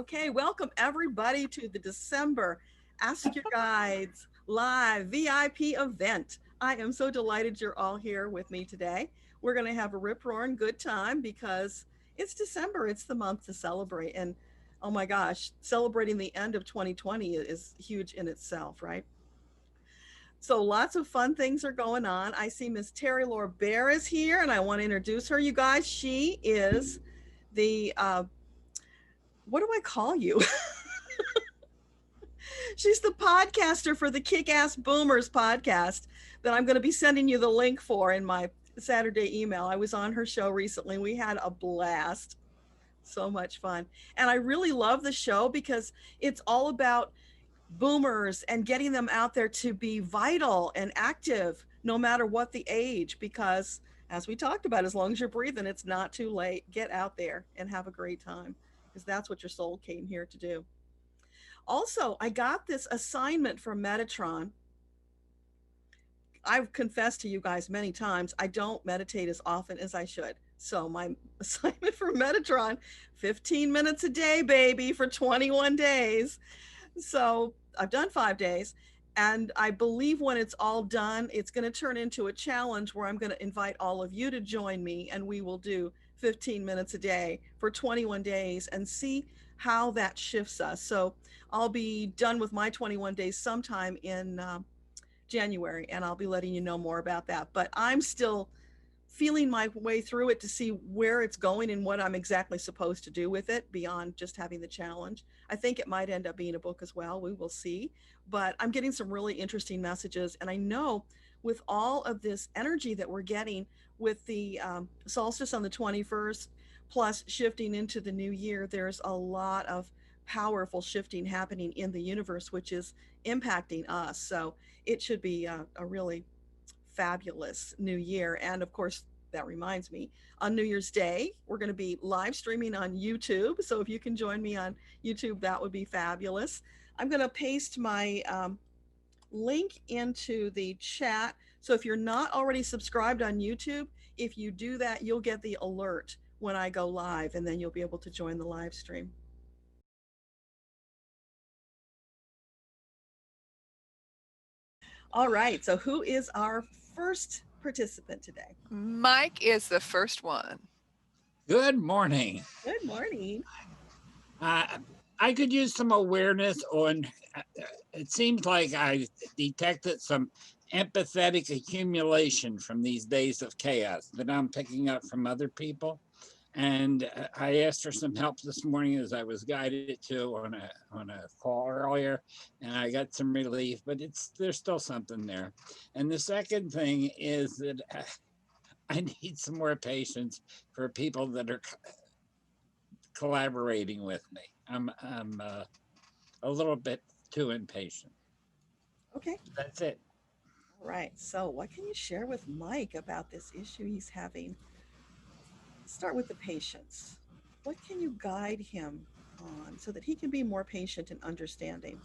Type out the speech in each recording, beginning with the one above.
Okay, welcome everybody to the December Ask Your Guides live VIP event. I am so delighted you're all here with me today. We're going to have a rip roaring good time because it's December, it's the month to celebrate. And oh my gosh, celebrating the end of 2020 is huge in itself, right? So lots of fun things are going on. I see Miss Terry Laura Bear is here, and I want to introduce her. You guys, she is the what do I call you? She's the podcaster for the Kick Ass Boomers podcast that I'm going to be sending you the link for in my Saturday email. I was on her show recently. We had a blast. So much fun. And I really love the show because it's all about boomers and getting them out there to be vital and active no matter what the age. Because as we talked about, as long as you're breathing, it's not too late. Get out there and have a great time because that's what your soul came here to do. Also, I got this assignment from Metatron. I've confessed to you guys many times, I don't meditate as often as I should. So my assignment for Metatron, 15 minutes a day, baby, for 21 days. So I've done 5 days. And I believe when it's all done, it's going to turn into a challenge where I'm going to invite all of you to join me and we will do 15 minutes a day for 21 days and see how that shifts us. So I'll be done with my 21 days sometime in January, and I'll be letting you know more about that. But I'm still feeling my way through it to see where it's going and what I'm exactly supposed to do with it beyond just having the challenge. I think it might end up being a book as well. We will see. But I'm getting some really interesting messages. And I know with all of this energy that we're getting with the solstice on the 21st, plus shifting into the new year, there's a lot of powerful shifting happening in the universe, which is impacting us. So it should be a really fabulous new year. And of course, that reminds me, on New Year's Day, we're going to be live streaming on YouTube. So if you can join me on YouTube, that would be fabulous. I'm going to paste my link into the chat. So if you're not already subscribed on YouTube, if you do that, you'll get the alert when I go live, and then you'll be able to join the live stream. All right. So who is our first participant today? Mike is the first one. Good morning. Good morning. I could use some awareness on, it seems like I detected some empathetic accumulation from these days of chaos that I'm picking up from other people. And I asked for some help this morning as I was guided to on a call earlier, and I got some relief, but there's still something there. And the second thing is that I need some more patience for people that are collaborating with me. I'm a little bit too impatient. Okay. That's it. All right. So what can you share with Mike about this issue he's having? Start with the patience. What can you guide him on so that he can be more patient and understanding?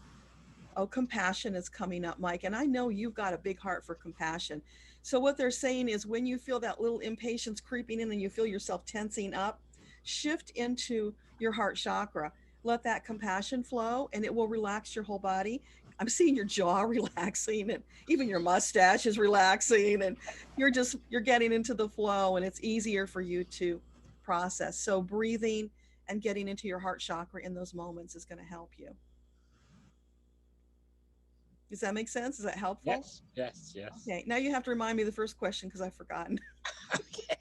Oh, compassion is coming up, Mike. And I know you've got a big heart for compassion. So what they're saying is when you feel that little impatience creeping in and you feel yourself tensing up, shift into your heart chakra. Let that compassion flow and it will relax your whole body. I'm seeing your jaw relaxing and even your mustache is relaxing and you're getting into the flow and it's easier for you to process. So breathing and getting into your heart chakra in those moments is going to help you. Does that make sense? Is that helpful? Yes, yes, yes. Okay, now you have to remind me the first question because I've forgotten. Okay.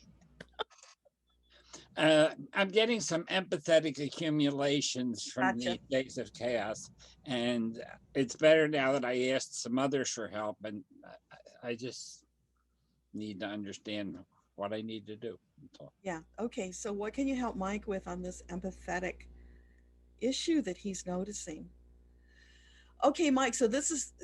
I'm getting some empathetic accumulations from Gotcha. the days of chaos, and it's better now that I asked some others for help, and I just need to understand what I need to do. Yeah. Okay. So what can you help Mike with on this empathetic issue that he's noticing? Okay, Mike, so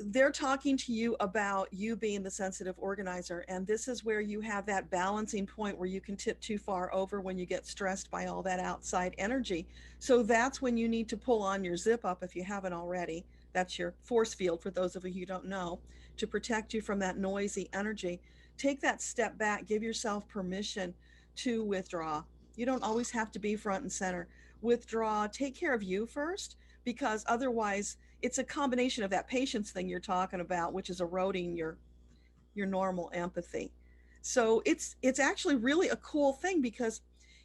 they're talking to you about you being the sensitive organizer, and this is where you have that balancing point where you can tip too far over when you get stressed by all that outside energy. So that's when you need to pull on your zip up if you haven't already. That's your force field for those of you who don't know, to protect you from that noisy energy. Take that step back, give yourself permission to withdraw. You don't always have to be front and center. withdraw, take care of you first, because otherwise it's a combination of that patience thing you're talking about, which is eroding your normal empathy. So it's actually really a cool thing, because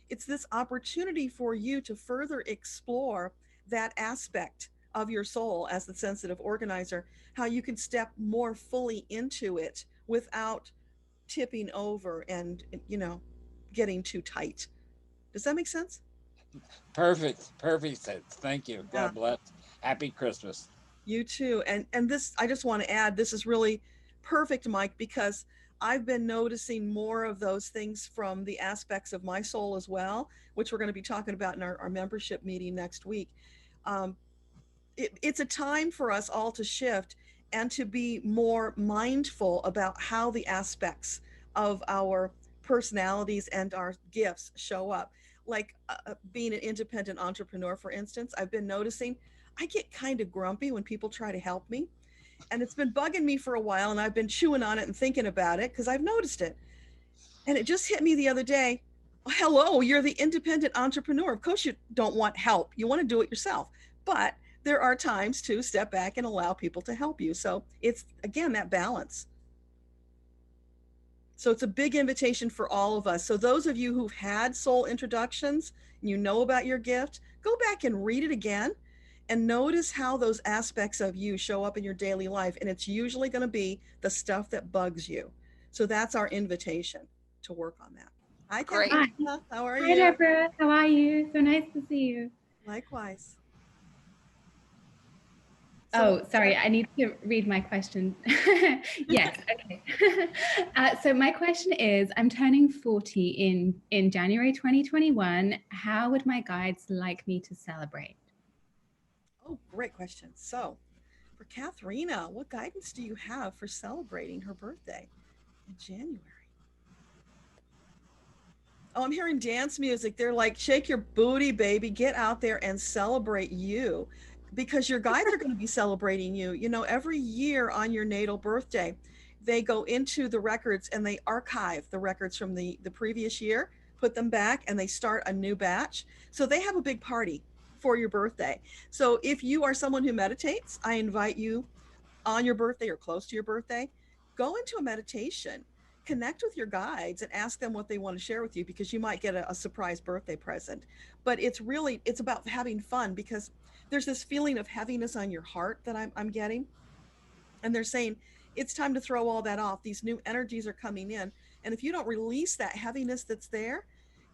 it's this opportunity for you to further explore that aspect of your soul as the sensitive organizer, how you can step more fully into it without tipping over and, getting too tight. Does that make sense? Perfect. Perfect sense. Thank you. Yeah. God bless. Happy Christmas. You too. And this, I just want to add, this is really perfect, Mike, because I've been noticing more of those things from the aspects of my soul as well, which we're going to be talking about in our membership meeting next week. Um, it's a time for us all to shift and to be more mindful about how the aspects of our personalities and our gifts show up. Like being an independent entrepreneur, for instance, I've been noticing I get kind of grumpy when people try to help me. And it's been bugging me for a while, and I've been chewing on it and thinking about it because I've noticed it. And it just hit me the other day. Hello, you're the independent entrepreneur. Of course, you don't want help. You want to do it yourself. But there are times to step back and allow people to help you. So it's, again, that balance. So it's a big invitation for all of us. So those of you who've had soul introductions, and you know about your gift, go back and read it again and notice how those aspects of you show up in your daily life. And it's usually going to be the stuff that bugs you. So that's our invitation to work on that. Hi, Great. Katrina. How are Hi, you? Deborah. How are you? So nice to see you. Likewise. Oh, sorry. I need to read my question. Yes. Okay. So my question is, I'm turning 40 in January 2021. How would my guides like me to celebrate? Oh, great question. So for Katharina, what guidance do you have for celebrating her birthday in January? Oh, I'm hearing dance music. They're like, shake your booty, baby. Get out there and celebrate you, because your guides are going to be celebrating you. Every year on your natal birthday, they go into the records and they archive the records from the previous year, put them back, and they start a new batch. So they have a big party for your birthday. So if you are someone who meditates, I invite you on your birthday or close to your birthday, go into a meditation, connect with your guides and ask them what they want to share with you, because you might get a surprise birthday present. But it's about having fun, because there's this feeling of heaviness on your heart that I'm getting. And they're saying it's time to throw all that off. These new energies are coming in. And if you don't release that heaviness that's there,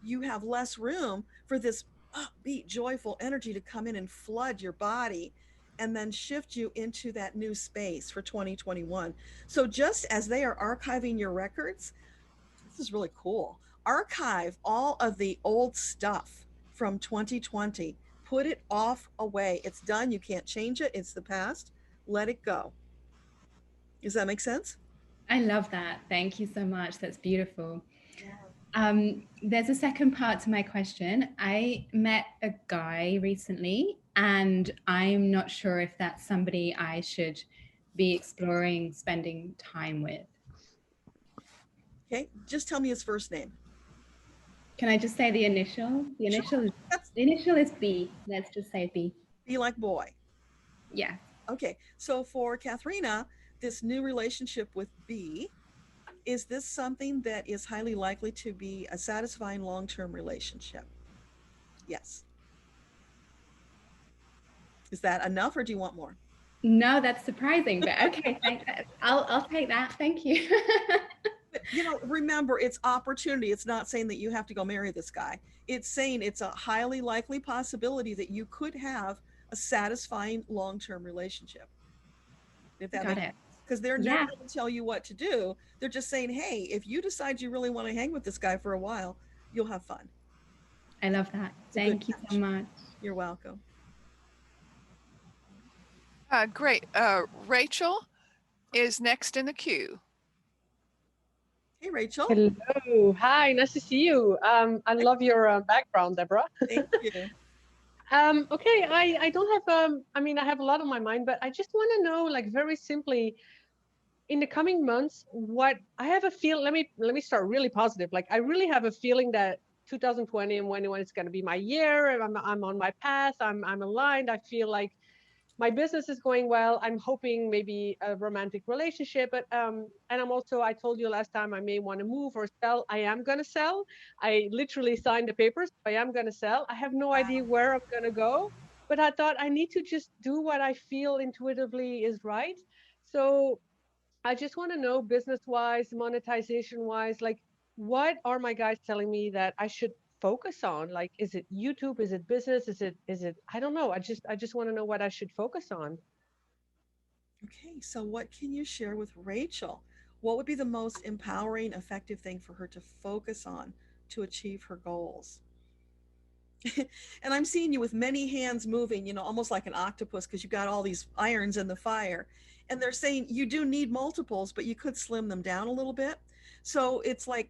you have less room for this upbeat, joyful energy to come in and flood your body and then shift you into that new space for 2021. So just as they are archiving your records, this is really cool. Archive all of the old stuff from 2020. Put it off away. It's done. You can't change it. It's the past. Let it go. Does that make sense? I love that. Thank you so much. That's beautiful. Yeah. There's a second part to my question. I met a guy recently, and I'm not sure if that's somebody I should be exploring spending time with. Okay. Just tell me his first name. Can I just say the initial? The initial, Sure. the initial is B. Let's just say B. Be like boy. Yeah. Okay. So for Katharina, this new relationship with B, is this something that is highly likely to be a satisfying long-term relationship? Yes. Is that enough, or do you want more? No, that's surprising, but okay. I'll take that. Thank you. But remember, it's opportunity. It's not saying that you have to go marry this guy. It's saying it's a highly likely possibility that you could have a satisfying long-term relationship. If that Got makes it. Because they're Yeah. never going to tell you what to do. They're just saying, hey, if you decide you really want to hang with this guy for a while, you'll have fun. I love that. Thank you so much. You're welcome. Great. Rachel is next in the queue. Hey, Rachel. Hello. Hi. Nice to see you. I love your background, Deborah. Thank you. Okay. I don't have. I have a lot on my mind, but I just want to know, like, very simply, in the coming months, what I have a feel. Let me start really positive. Like, I really have a feeling that 2020 and when it's going to be my year, and I'm on my path, I'm aligned, I feel like my business is going well. I'm hoping maybe a romantic relationship, but and I'm also, I told you last time, I may want to move or sell. I am going to sell. I literally signed the papers. I am going to sell. I have no idea where I'm going to go, but I thought I need to just do what I feel intuitively is right. So I just want to know, business wise, monetization wise, like, what are my guys telling me that I should focus on? Like, is it YouTube? Is it business? Is it, I don't know. I just want to know what I should focus on. Okay, so what can you share with Rachel? What would be the most empowering, effective thing for her to focus on to achieve her goals? And I'm seeing you with many hands moving, almost like an octopus, because you've got all these irons in the fire. And they're saying you do need multiples, but you could slim them down a little bit. So it's like,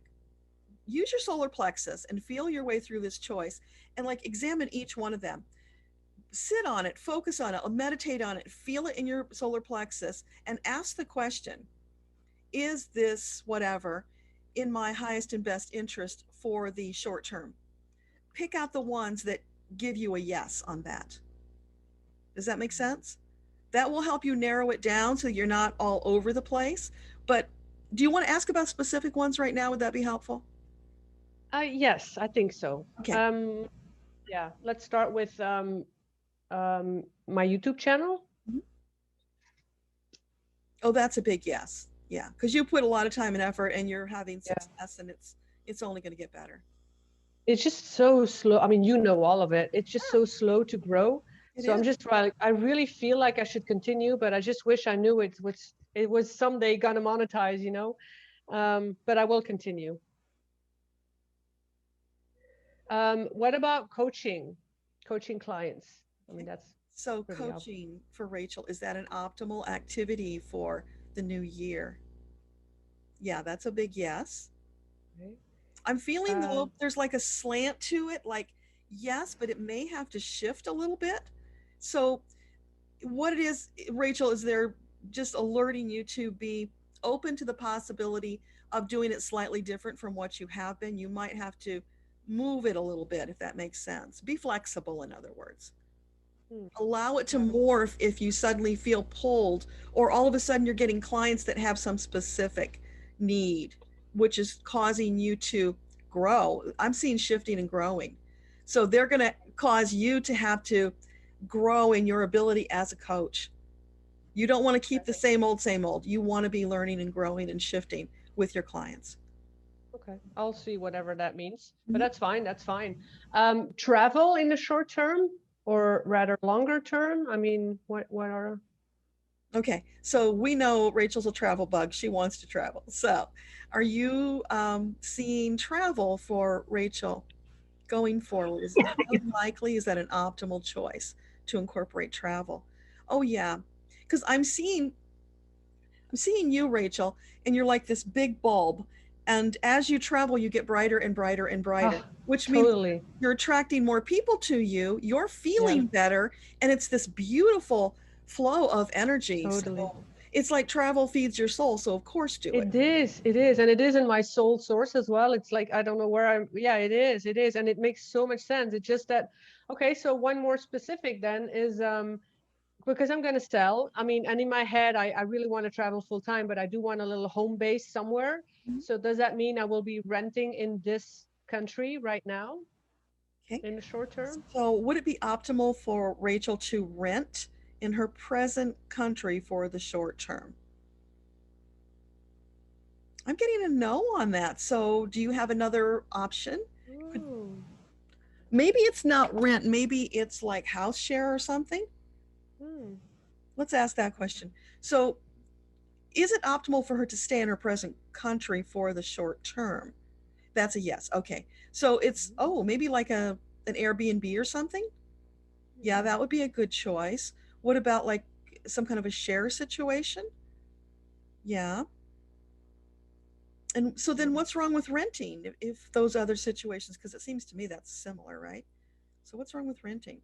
use your solar plexus and feel your way through this choice and like examine each one of them. Sit on it, focus on it, meditate on it, feel it in your solar plexus, and ask the question, is this whatever in my highest and best interest for the short term? Pick out the ones that give you a yes on that. Does that make sense? That will help you narrow it down so you're not all over the place. But do you want to ask about specific ones right now? Would that be helpful? Yes, I think so. Okay. Yeah, let's start with my YouTube channel. Oh, that's a big yes. Yeah, because you put a lot of time and effort and you're having Yeah. success, and it's only going to get better. It's just so slow. I mean, you know all of it. It's just so slow to grow. It So I'm is. just trying. I really feel like I should continue, but I just wish I knew it was someday gonna monetize, you know. But I will continue. What about coaching clients? I mean, that's So pretty obvious. coaching for Rachel, is that an optimal activity for the new year? Yeah, that's a big yes. Okay. I'm feeling though Um, there's like a slant to it, like yes, but it may have to shift a little bit. So what it is, Rachel, is they're just alerting you to be open to the possibility of doing it slightly different from what you have been. You might have to move it a little bit, if that makes sense. Be flexible, in other words. Allow it to Got it. morph if you suddenly feel pulled, or all of a sudden you're getting clients that have some specific need, which is causing you to grow. I'm seeing shifting and growing. So they're going to cause you to have to grow in your ability as a coach. You don't want to keep the same old, same old. You want to be learning and growing and shifting with your clients. Okay, I'll see whatever that means, Mhm. but that's fine. That's fine. Travel in the short term or rather longer term? I mean, what are? Okay, so we know Rachel's a travel bug. She wants to travel. So, are you seeing travel for Rachel going forward? Is it highly likely? Is that an optimal choice to incorporate travel? Oh yeah, because I'm seeing you, Rachel, and you're like this big bulb. And as you travel, you get brighter and brighter and brighter, Oh, which means totally. you're attracting more people to you. You're Yeah, feeling better. And it's this beautiful flow of energy. totally. So it's like travel feeds your soul. So, of course, do it. It is, and it is in my soul source as well. It's like I don't know where I'm. Yeah, it is, and it makes so much sense. It's just that, okay. So one more specific then is because I'm going to sell. I mean, and in my head, I really want to travel full time, but I do want a little home base somewhere. Mhm. So does that mean I will be renting in this country right now Okay. in the short term? So, would it be optimal for Rachel to rent in her present country for the short term? I'm getting a no on that. So, do you have another option? Could- Ooh. Maybe it's not rent, maybe it's like house share or something. Hmm. Let's ask that question. So, is it optimal for her to stay in her present country for the short term? That's a yes. Okay. So it's maybe like an Airbnb or something? Yeah, that would be a good choice. What about like some kind of a share situation? Yeah. And so then what's wrong with renting if those other situations, because it seems to me that's similar, right? So what's wrong with renting?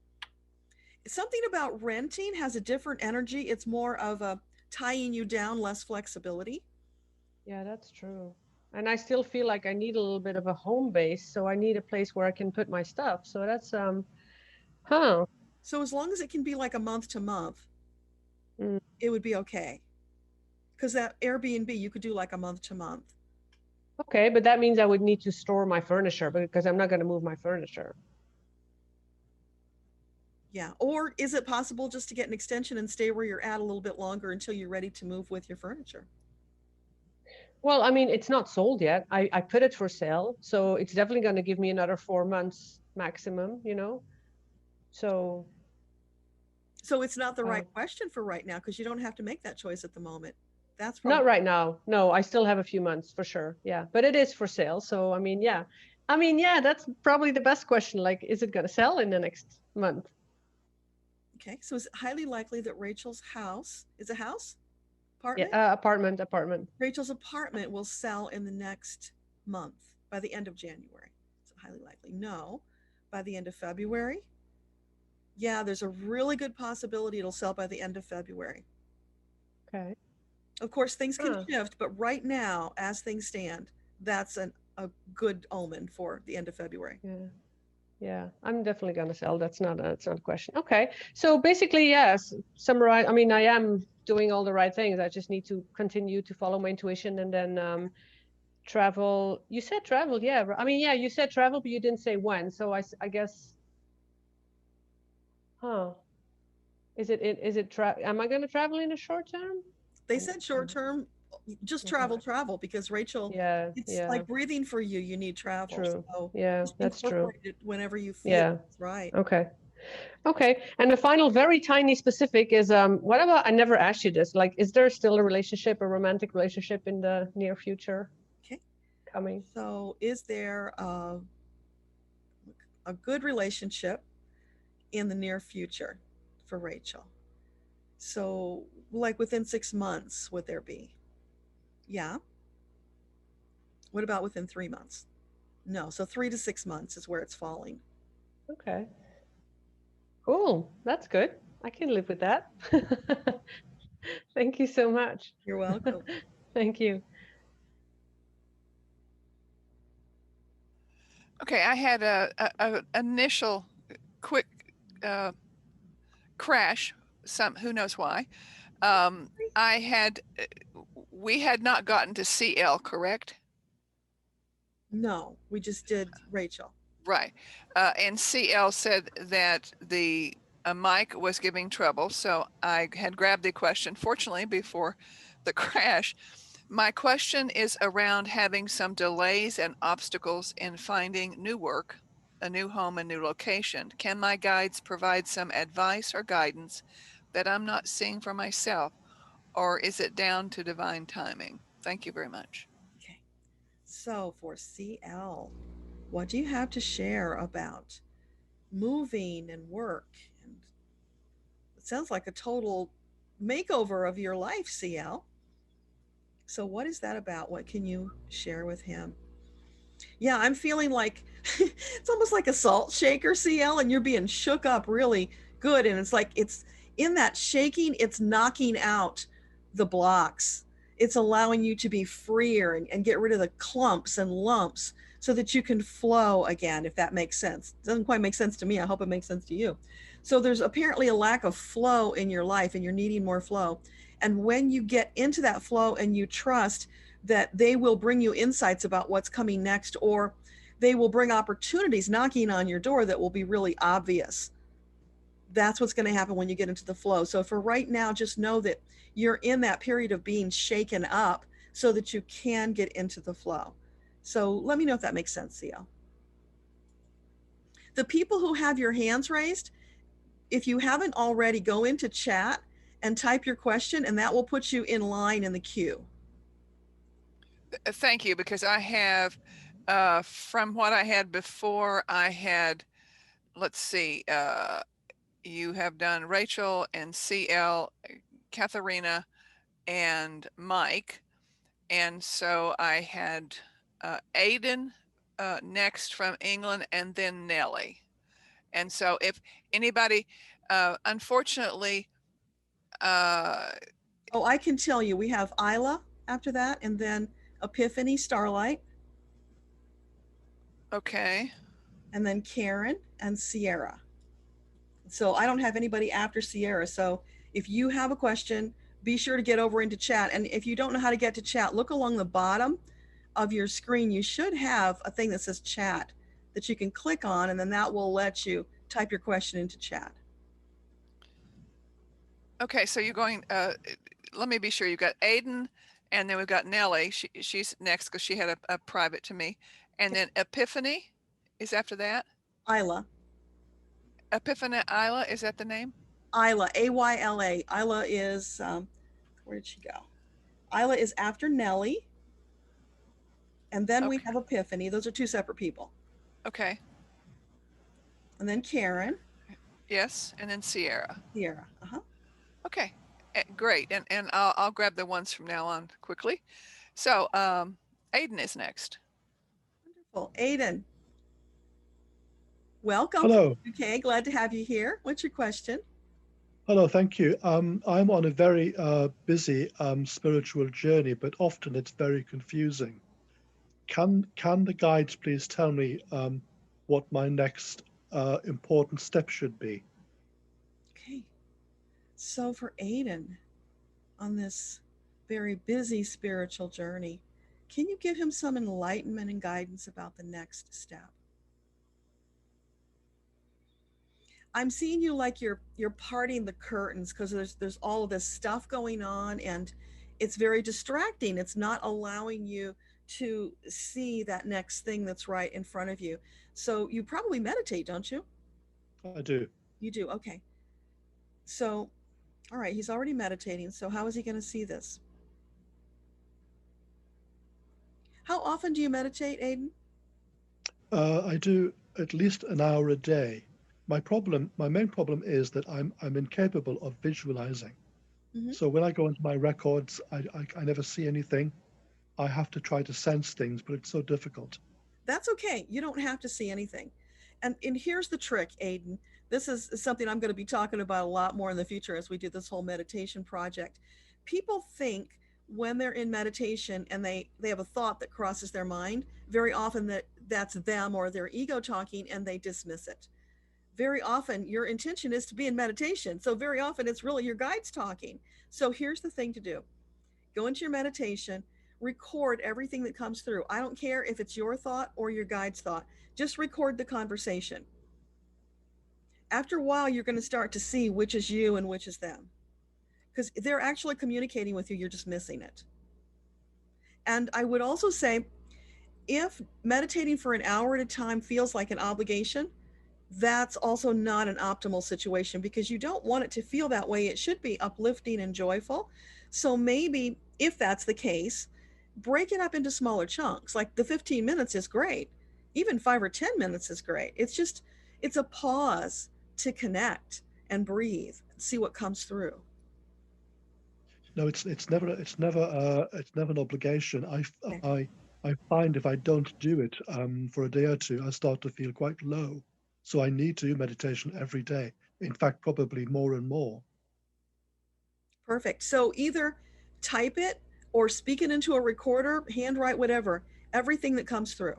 Something about renting has a different energy. It's more of a tying you down, less flexibility. Yeah, that's true. And I still feel like I need a little bit of a home base. So I need a place where I can put my stuff. So that's, huh. So as long as it can be like a month to month, Mm. it would be okay. Because that Airbnb, you could do like a month to month. Okay, but that means I would need to store my furniture because I'm not going to move my furniture. Yeah. Or is it possible just to get an extension and stay where you're at a little bit longer until you're ready to move with your furniture? Well, I mean, it's not sold yet. I put it for sale. So it's definitely going to give me another 4 months maximum, you know? So, So it's not the uh, right question for right now because you don't have to make that choice at the moment. That's not probably right now. No, I still have a few months for sure. Yeah, but it is for sale. So, I mean, yeah. I mean, yeah, that's probably the best question. Like, is it going to sell in the next month? okay. So it's highly likely that Rachel's house is a house Yeah, apartment. apartment. Rachel's apartment will sell in the next month by the end of January. So highly likely. No, by the end of February. Yeah, there's a really good possibility it'll sell by the end of February. Okay. Of course, things can Huh. shift, but right now, as things stand, that's a good omen for the end of February. Yeah. Yeah, I'm definitely going to sell. That's not a question. Okay. So basically, yes, summarize. I mean, I am doing all the right things. I just need to continue to follow my intuition and then travel. You said travel, yeah. I mean, yeah, you said travel, but you didn't say when. So I guess, huh? Am I going to travel in the short term? They said short term, just Okay. travel because Rachel, Yeah, it's yeah, like breathing for you. You need travel. true. So Yeah, just that's true. incorporate it whenever you feel Yeah. it's right. Okay. Okay. And the final, very tiny specific is what about, I never asked you this, like, is there still a relationship, a romantic relationship in the near future Okay. coming? So is there a good relationship in the near future for Rachel? So like within 6 months, would there be? Yeah. What about within 3 months? No. So 3 to 6 months is where it's falling. Okay. Cool. That's good. I can live with that. Thank you so much. You're welcome. Thank you. Okay, I had a initial quick crash. Who knows why? We had not gotten to CL, correct? No, we just did Rachel. Right. And CL said that the mic was giving trouble. So I had grabbed the question, fortunately, before the crash. My question is around having some delays and obstacles in finding new work, a new home, a new location. Can my guides provide some advice or guidance that I'm not seeing for myself? Or is it down to divine timing? Thank you very much. Okay. So for CL, what do you have to share about moving and work? And it sounds like a total makeover of your life, CL. So what is that about? What can you share with him? Yeah, I'm feeling like it's almost like a salt shaker, CL, and you're being shook up really good. And it's like it's in that shaking, it's knocking out the blocks. It's allowing you to be freer and get rid of the clumps and lumps so that you can flow again, if that makes sense. It doesn't quite make sense to me. I hope it makes sense to you. So there's apparently a lack of flow in your life and you're needing more flow. And when you get into that flow and you trust that they will bring you insights about what's coming next, or they will bring opportunities knocking on your door that will be really obvious. That's what's going to happen when you get into the flow. So for right now, just know that you're in that period of being shaken up so that you can get into the flow. So let me know if that makes sense, CL. The people who have your hands raised, if you haven't already, go into chat and type your question, and that will put you in line in the queue. Thank you, because I have, from what I had before, I had, let's see, you have done Rachel and CL, Katharina, and Mike. And so I had Aiden next from England, and then Nellie. And so if anybody, unfortunately, Oh, I can tell you, we have Isla after that, and then Epiphany, Starlight, Okay. and then Karen and Sierra. So I don't have anybody after Sierra. So if you have a question, be sure to get over into chat. And if you don't know how to get to chat, look along the bottom of your screen. You should have a thing that says chat that you can click on, and then that will let you type your question into chat. Okay, so you're going, let me be sure. You've got Aiden, and then we've got Nellie. She's next because she had a private to me. And then Epiphany is after that. Isla. Epiphany Isla, is that the name? Isla, Ayla. Isla is, where did she go? Isla is after Nellie. And then we Okay. have Epiphany. Those are two separate people. Okay. And then Karen. Yes, and then Sierra. Sierra. Uh-huh. Okay, great. And I'll grab the ones from now on quickly. So Aiden is next. Wonderful. Aiden. Welcome. Hello. Okay, glad to have you here. What's your question? Hello, thank you. I'm on a very busy spiritual journey, but often it's very confusing. Can the guides please tell me what my next important step should be? Okay. So for Aiden, on this very busy spiritual journey, can you give him some enlightenment and guidance about the next step? I'm seeing you like you're parting the curtains because there's all of this stuff going on, and it's very distracting. It's not allowing you to see that next thing that's right in front of you. So you probably meditate, don't you? I do. You do. Okay. So, all right, he's already meditating. So how is he going to see this? How often do you meditate, Aiden? I do at least an hour a day. My main problem is that I'm incapable of visualizing. Mhm. So when I go into my records, I never see anything. I have to try to sense things, but it's so difficult. That's okay. You don't have to see anything. And here's the trick, Aiden. This is something I'm going to be talking about a lot more in the future as we do this whole meditation project. People think when they're in meditation and they have a thought that crosses their mind, very often that's them or their ego talking, and they dismiss it. Very often your intention is to be in meditation. So very often it's really your guides talking. So here's the thing to do. Go into your meditation, record everything that comes through. I don't care if it's your thought or your guide's thought. Just record the conversation. After a while, you're going to start to see which is you and which is them. Because they're actually communicating with you, you're just missing it. And I would also say, if meditating for an hour at a time feels like an obligation, that's also not an optimal situation because you don't want it to feel that way. It should be uplifting and joyful. So maybe if that's the case, break it up into smaller chunks. Like the 15 minutes is great. Even 5 or 10 minutes is great. It's a pause to connect and breathe, see what comes through. No, it's never an obligation. I find if I don't do it for a day or two, I start to feel quite low. So I need to do meditation every day. In fact, probably more and more. Perfect. So either type it or speak it into a recorder, handwrite, whatever, everything that comes through.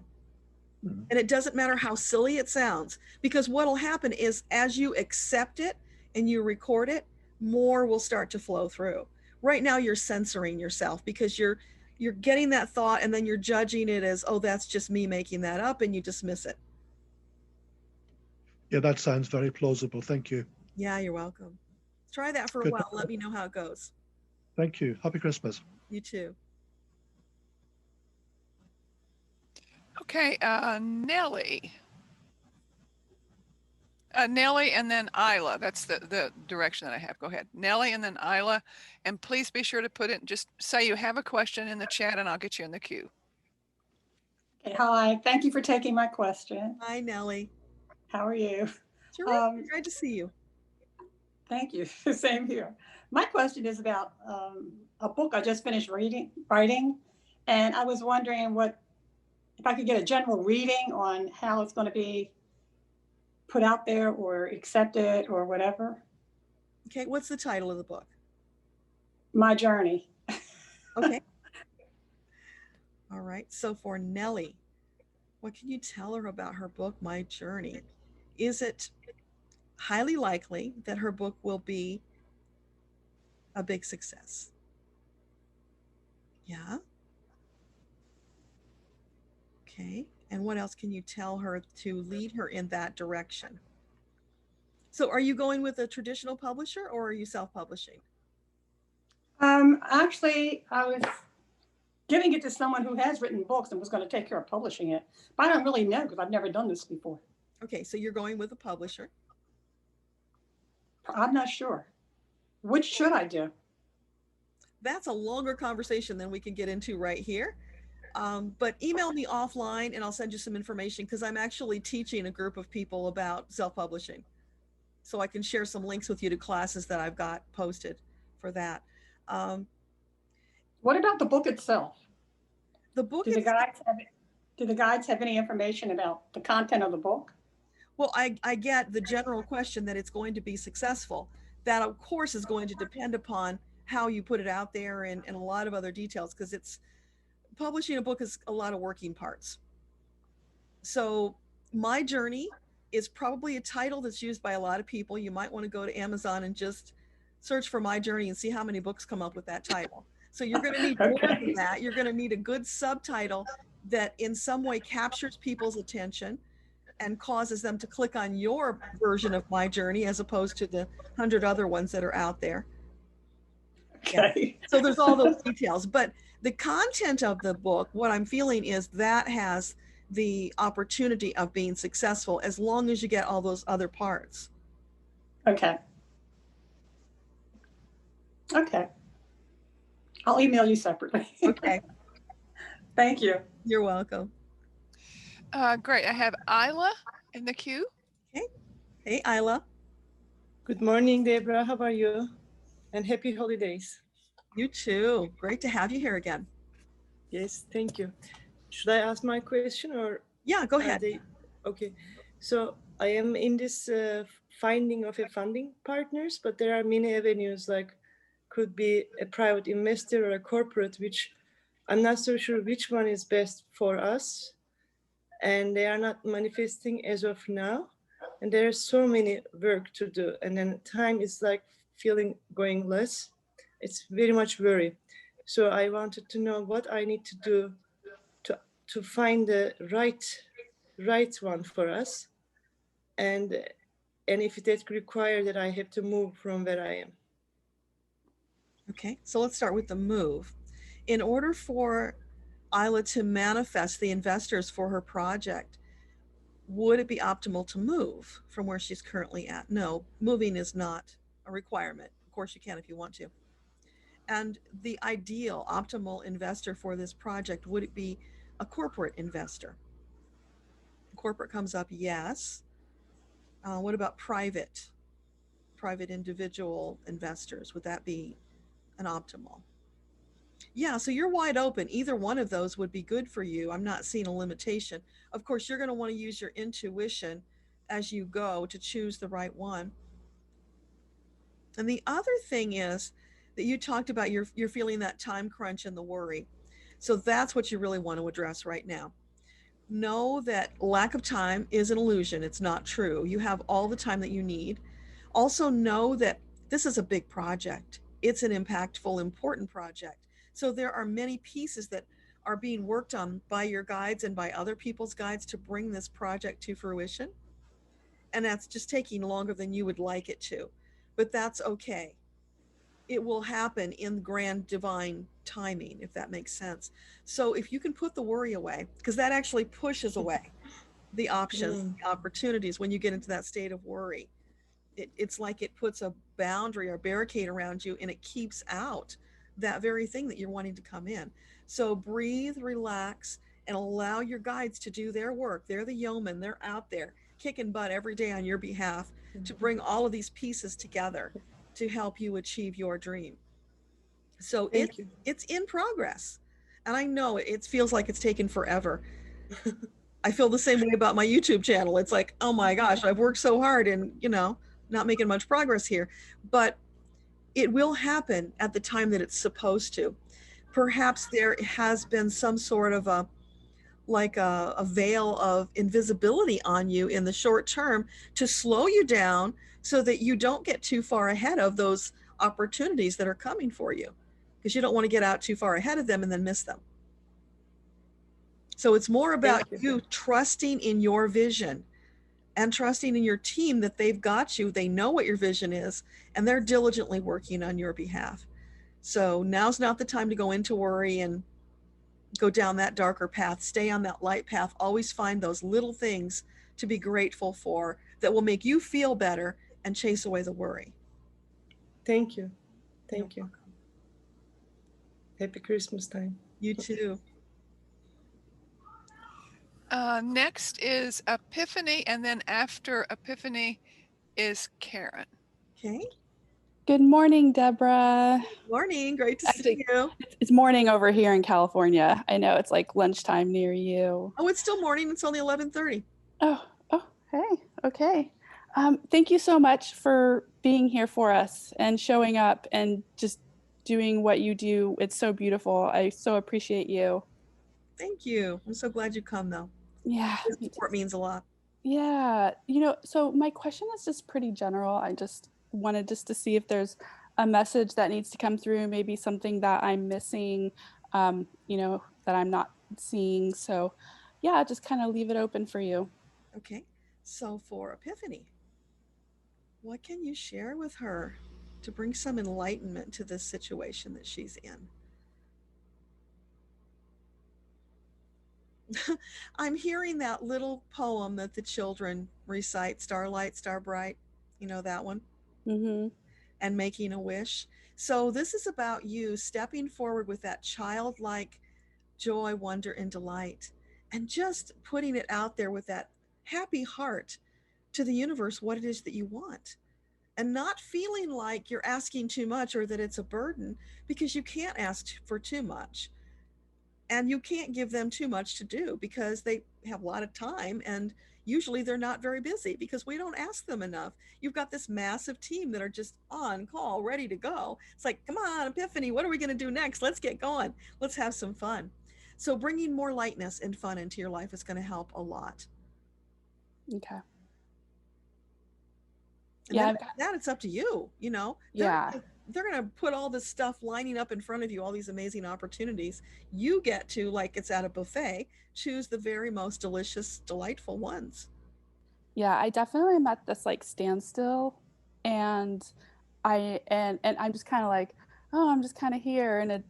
Mm-hmm. And it doesn't matter how silly it sounds, because what'll happen is as you accept it and you record it, more will start to flow through. Right now you're censoring yourself because you're getting that thought and then you're judging it as, oh, that's just me making that up, and you dismiss it. Yeah, that sounds very plausible. Thank you. Yeah, you're welcome. Try that for a Good. while. Let me know how it goes. Thank you. Happy Christmas. You too. Okay, Nellie. Nellie and then Isla. That's the direction that I have. Go ahead. Nellie and then Isla. And please be sure to put it, just say you have a question in the chat and I'll get you in the queue. Okay, hi, thank you for taking my question. Hi, Nellie. How are you? Terrific. Great to see you. Thank you. Same here. My question is about a book I just finished writing, and I was wondering if I could get a general reading on how it's going to be put out there or accepted or whatever. Okay, what's the title of the book? My Journey. Okay. All right. So for Nellie, what can you tell her about her book, My Journey? Is it highly likely that her book will be a big success? Yeah. Okay. And what else can you tell her to lead her in that direction? So are you going with a traditional publisher or are you self-publishing? Actually, I was giving it to someone who has written books and was going to take care of publishing it. But I don't really know because I've never done this before. Okay, so you're going with a publisher. I'm not sure. Which should I do? That's a longer conversation than we can get into right here. But email me offline and I'll send you some information because I'm actually teaching a group of people about self-publishing. So I can share some links with you to classes that I've got posted for that. What about the book itself? The book Do the guides have any information about the content of the book? Well, I get the general question that it's going to be successful. That, of course, is going to depend upon how you put it out there and a lot of other details because it's publishing a book is a lot of working parts. So My Journey is probably a title that's used by a lot of people. You might want to go to Amazon and just search for My Journey and see how many books come up with that title. So you're going to need more than that. You're going to need a good subtitle that in some way captures people's attention and causes them to click on your version of My Journey as opposed to the 100 other ones that are out there. Okay. Yeah. So there's all those details, but the content of the book, what I'm feeling is that has the opportunity of being successful as long as you get all those other parts. Okay. Okay. I'll email you separately. Okay. Thank you. You're welcome. Great. I have Isla in the queue. Okay. Hey, Isla. Good morning, Deborah. How are you? And happy holidays. You too. Great to have you here again. Yes, thank you. Should I ask my question or? Yeah, go ahead. Okay. So I am in this finding of a funding partners, but there are many avenues like could be a private investor or a corporate, which I'm not so sure which one is best for us. And they are not manifesting as of now. And there is so many work to do. And then time is like feeling going less. It's very much worry. So I wanted to know what I need to do to find the right one for us. And if that requires that I have to move from where I am. Okay, so let's start with the move. In order for Isla to manifest the investors for her project, would it be optimal to move from where she's currently at? No, moving is not a requirement. Of course you can if you want to. And the ideal optimal investor for this project, would it be a corporate investor? Corporate comes up, yes. What about private individual investors? Would that be an optimal? Yeah, so you're wide open. Either one of those would be good for you. I'm not seeing a limitation. Of course, you're going to want to use your intuition as you go to choose the right one. And the other thing is that you talked about you're feeling that time crunch and the worry. So that's what you really want to address right now. Know that lack of time is an illusion. It's not true. You have all the time that you need. Also know that this is a big project. It's an impactful, important project. So there are many pieces that are being worked on by your guides and by other people's guides to bring this project to fruition. And that's just taking longer than you would like it to, but that's okay. It will happen in grand divine timing, if that makes sense. So if you can put the worry away, because that actually pushes away the options, the opportunities when you get into that state of worry. It's like it puts a boundary or barricade around you and it keeps out that very thing that you're wanting to come in. So breathe, relax, and allow your guides to do their work. They're the yeomen. They're out there kicking butt every day on your behalf to bring all of these pieces together to help you achieve your dream. So it's in progress. And I know it feels like it's taken forever. I feel the same way about my YouTube channel. It's like, oh my gosh, I've worked so hard and, not making much progress here. But it will happen at the time that it's supposed to. perhaps there has been some sort of a veil of invisibility on you in the short term to slow you down so that you don't get too far ahead of those opportunities that are coming for you, because you don't want to get out too far ahead of them and then miss them. So it's more about you trusting in your vision and trusting in your team that they've got you. They know what your vision is, and they're diligently working on your behalf. So now's not the time to go into worry and go down that darker path. Stay on that light path. Always find those little things to be grateful for that will make you feel better and chase away the worry. Thank you. Thank you. Happy Christmas time. You too. Next is Epiphany, and then after Epiphany is Karen. Okay. Good morning, Deborah. Morning. Great to see you. It's morning over here in California. I know it's like lunchtime near you. Oh, it's still morning. It's only 11:30. Oh, hey, okay. Thank you so much for being here for us and showing up and just doing what you do. It's so beautiful. I so appreciate you. Thank you. I'm so glad you come, though. Yeah. Your support means a lot. Yeah. So my question is just pretty general. I just wanted to see if there's a message that needs to come through, maybe something that I'm missing, that I'm not seeing. So yeah, just kind of leave it open for you. Okay. So for Epiphany, what can you share with her to bring some enlightenment to this situation that she's in? I'm hearing that little poem that the children recite, Starlight, Star Bright, that one, and making a wish. So this is about you stepping forward with that childlike joy, wonder, and delight, and just putting it out there with that happy heart to the universe, what it is that you want, and not feeling like you're asking too much or that it's a burden, because you can't ask for too much. And you can't give them too much to do because they have a lot of time, and usually they're not very busy because we don't ask them enough. You've got this massive team that are just on call, ready to go. It's like, come on, Epiphany, what are we going to do next? Let's get going. Let's have some fun. So bringing more lightness and fun into your life is going to help a lot. Okay. And then after that, it's up to you, They're going to put all this stuff lining up in front of you, all these amazing opportunities. You get to, like it's at a buffet, choose the very most delicious, delightful ones. Yeah, I definitely am at this like standstill, and I'm just kind of like, oh, I'm just kind of here, and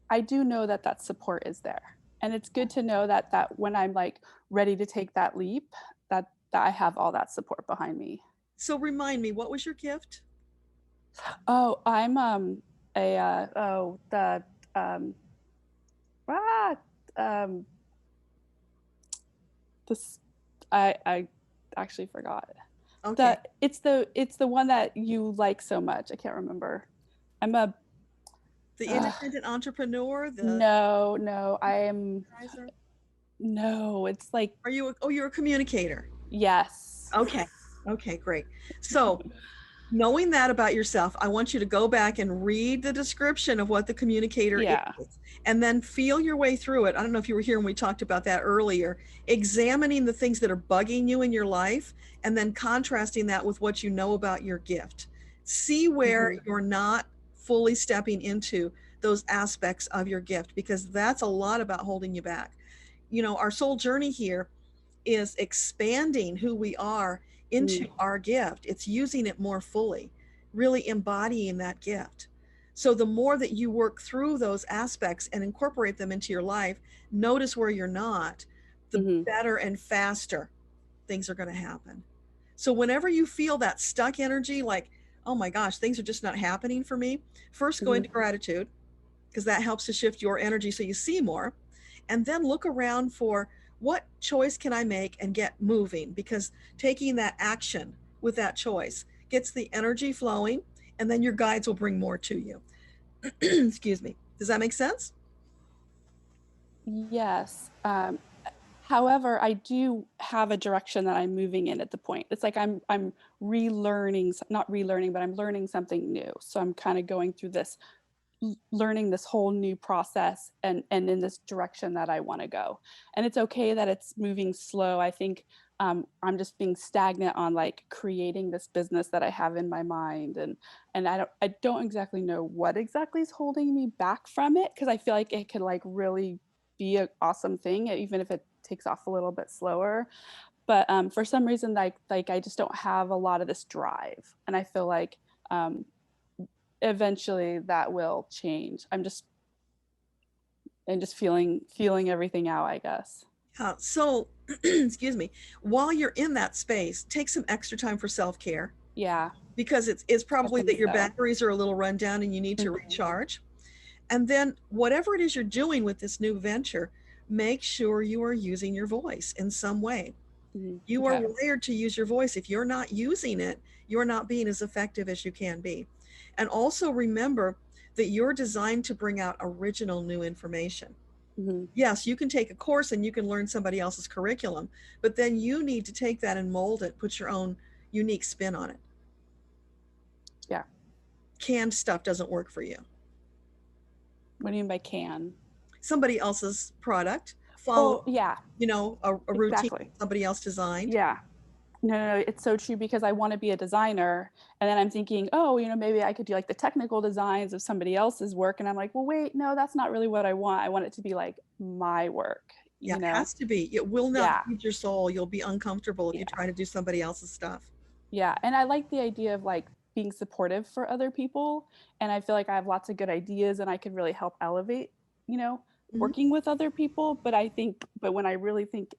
I do know that support is there, and it's good to know that when I'm like ready to take that leap, that I have all that support behind me. So remind me, what was your gift? Oh, I'm I actually forgot. Okay. It's the one that you like so much. I can't remember. I'm the independent entrepreneur. No, I am. No, it's like. You're a communicator. Yes. Okay, great. So knowing that about yourself, I want you to go back and read the description of what the communicator is, and then feel your way through it. I don't know if you were here when we talked about that earlier, examining the things that are bugging you in your life, and then contrasting that with what you know about your gift. See where you're not fully stepping into those aspects of your gift, because that's a lot about holding you back. Our soul journey here is expanding who we are into our gift. It's using it more fully, really embodying that gift. So the more that you work through those aspects and incorporate them into your life, notice where you're not, the better and faster things are going to happen. So whenever you feel that stuck energy, like, oh my gosh, things are just not happening for me, first go into gratitude, because that helps to shift your energy so you see more. And then look around for, what choice can I make and get moving? Because taking that action with that choice gets the energy flowing, and then your guides will bring more to you. Excuse me. Does that make sense? Yes. However, I do have a direction that I'm moving in at the point. It's like I'm relearning, not relearning, but I'm learning something new. So I'm kind of going through this learning this whole new process and in this direction that I want to go. And it's okay that it's moving slow. I think I'm just being stagnant on like creating this business that I have in my mind, and I don't exactly know what exactly is holding me back from it, because I feel like it could like really be an awesome thing even if it takes off a little bit slower. But for some reason, like I just don't have a lot of this drive, and I feel like eventually that will change. I'm just feeling everything out, I guess. So, excuse me, while you're in that space, take some extra time for self-care. Yeah. Because it's probably that your so. batteries are a little run down and you need to recharge. And then whatever it is you're doing with this new venture, make sure you are using your voice in some way. You are wired to use your voice. If you're not using it, you're not being as effective as you can be. And also remember that you're designed to bring out original new information. Yes, you can take a course and you can learn somebody else's curriculum, but then you need to take that and mold it, put your own unique spin on it. Yeah. Canned stuff doesn't work for you. What do you mean by can? Somebody else's product. Follow, yeah. You know, a routine somebody else designed. Yeah. No, it's so true, because I want to be a designer, and then I'm thinking, oh, you know, maybe I could do like the technical designs of somebody else's work, and I'm like, well, wait, no, that's not really what I want. I want it to be like my work. Yeah, you know? It has to be. It will not feed your soul. You'll be uncomfortable if you try to do somebody else's stuff. Yeah, and I like the idea of like being supportive for other people, and I feel like I have lots of good ideas and I could really help elevate, you know, working with other people. But when I really think,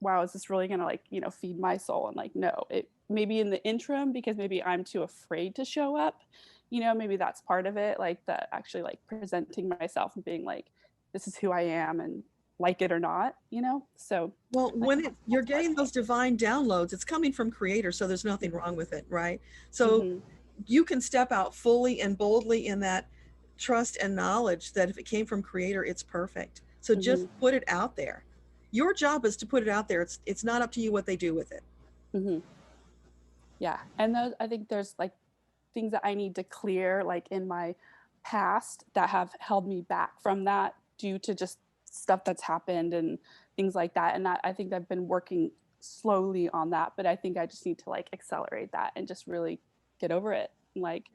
wow, is this really gonna like, you know, feed my soul? And like, no, it maybe in the interim, because maybe I'm too afraid to show up, you know, maybe that's part of it, like the actually like presenting myself and being like, this is who I am, and like it or not, you know. So well, when you're getting those divine downloads, it's coming from Creator, so there's nothing wrong with it, right? So you can step out fully and boldly in that trust and knowledge that if it came from Creator, it's perfect. So just put it out there. Your job is to put it out there. It's not up to you what they do with it. Yeah, and those, I think there's like things that I need to clear, like in my past, that have held me back from that due to just stuff that's happened and things like that. And I think I've been working slowly on that, but I think I just need to like accelerate that and just really get over it, and like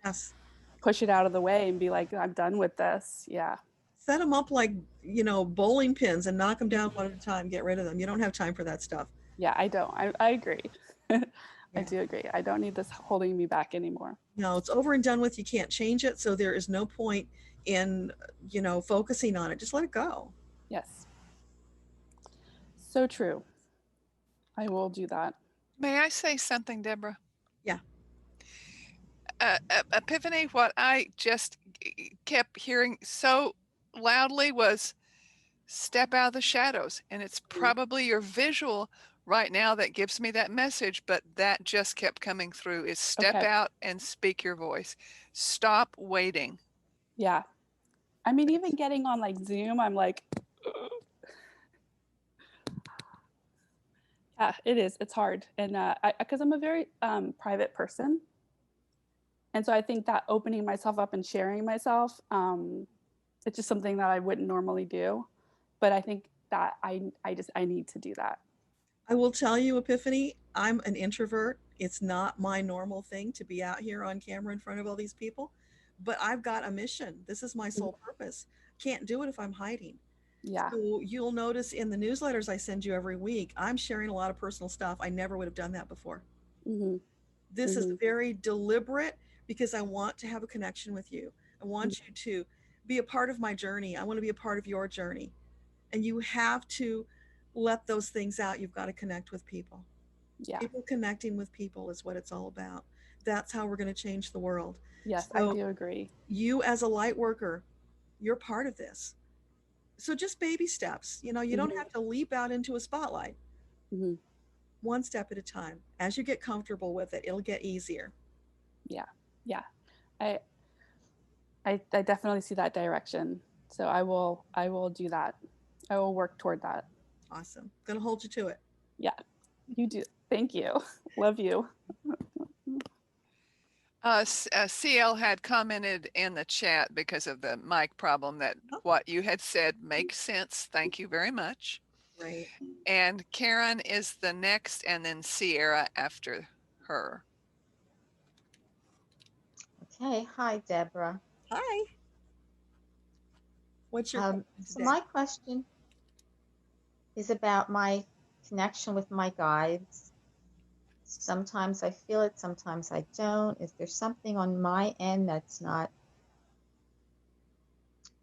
push it out of the way and be like, I'm done with this. Yeah. Set them up like, you know, bowling pins and knock them down one at a time. Get rid of them. You don't have time for that stuff. Yeah, I don't. I agree. I do agree. I don't need this holding me back anymore. No, it's over and done with. You can't change it. So there is no point in, you know, focusing on it. Just let it go. Yes. So true. I will do that. May I say something, Deborah? Yeah. Epiphany, what I just kept hearing so loudly was step out of the shadows. And it's probably your visual right now that gives me that message, but that just kept coming through, is step out and speak your voice. Stop waiting. Yeah. I mean, even getting on like Zoom, I'm like, yeah, it is. It's hard. And because I'm a very private person. And so I think that opening myself up and sharing myself, it's just something that I wouldn't normally do. But I think that I need to do that. I will tell you, Epiphany, I'm an introvert. It's not my normal thing to be out here on camera in front of all these people, but I've got a mission. This is my sole purpose. Can't do it if I'm hiding. Yeah. So you'll notice in the newsletters I send you every week, I'm sharing a lot of personal stuff. I never would have done that before. This is very deliberate because I want to have a connection with you. I want you to be a part of my journey. I want to be a part of your journey. And you have to let those things out. You've got to connect with people. Yeah. People connecting with people is what it's all about. That's how we're going to change the world. Yes, so I do agree. You as a light worker, you're part of this. So just baby steps. You know, you don't have to leap out into a spotlight. One step at a time. As you get comfortable with it, it'll get easier. Yeah. Yeah. I definitely see that direction. So I will do that. I will work toward that. Awesome. Gonna hold you to it. Yeah, you do. Thank you. Love you. CL had commented in the chat because of the mic problem that what you had said makes sense. Thank you very much. Right. And Karen is the next, and then Sierra after her. Okay. Hi, Deborah. Hi. What's your question So today? my question is about my connection with my guides. Sometimes I feel it, sometimes I don't. Is there something on my end that's not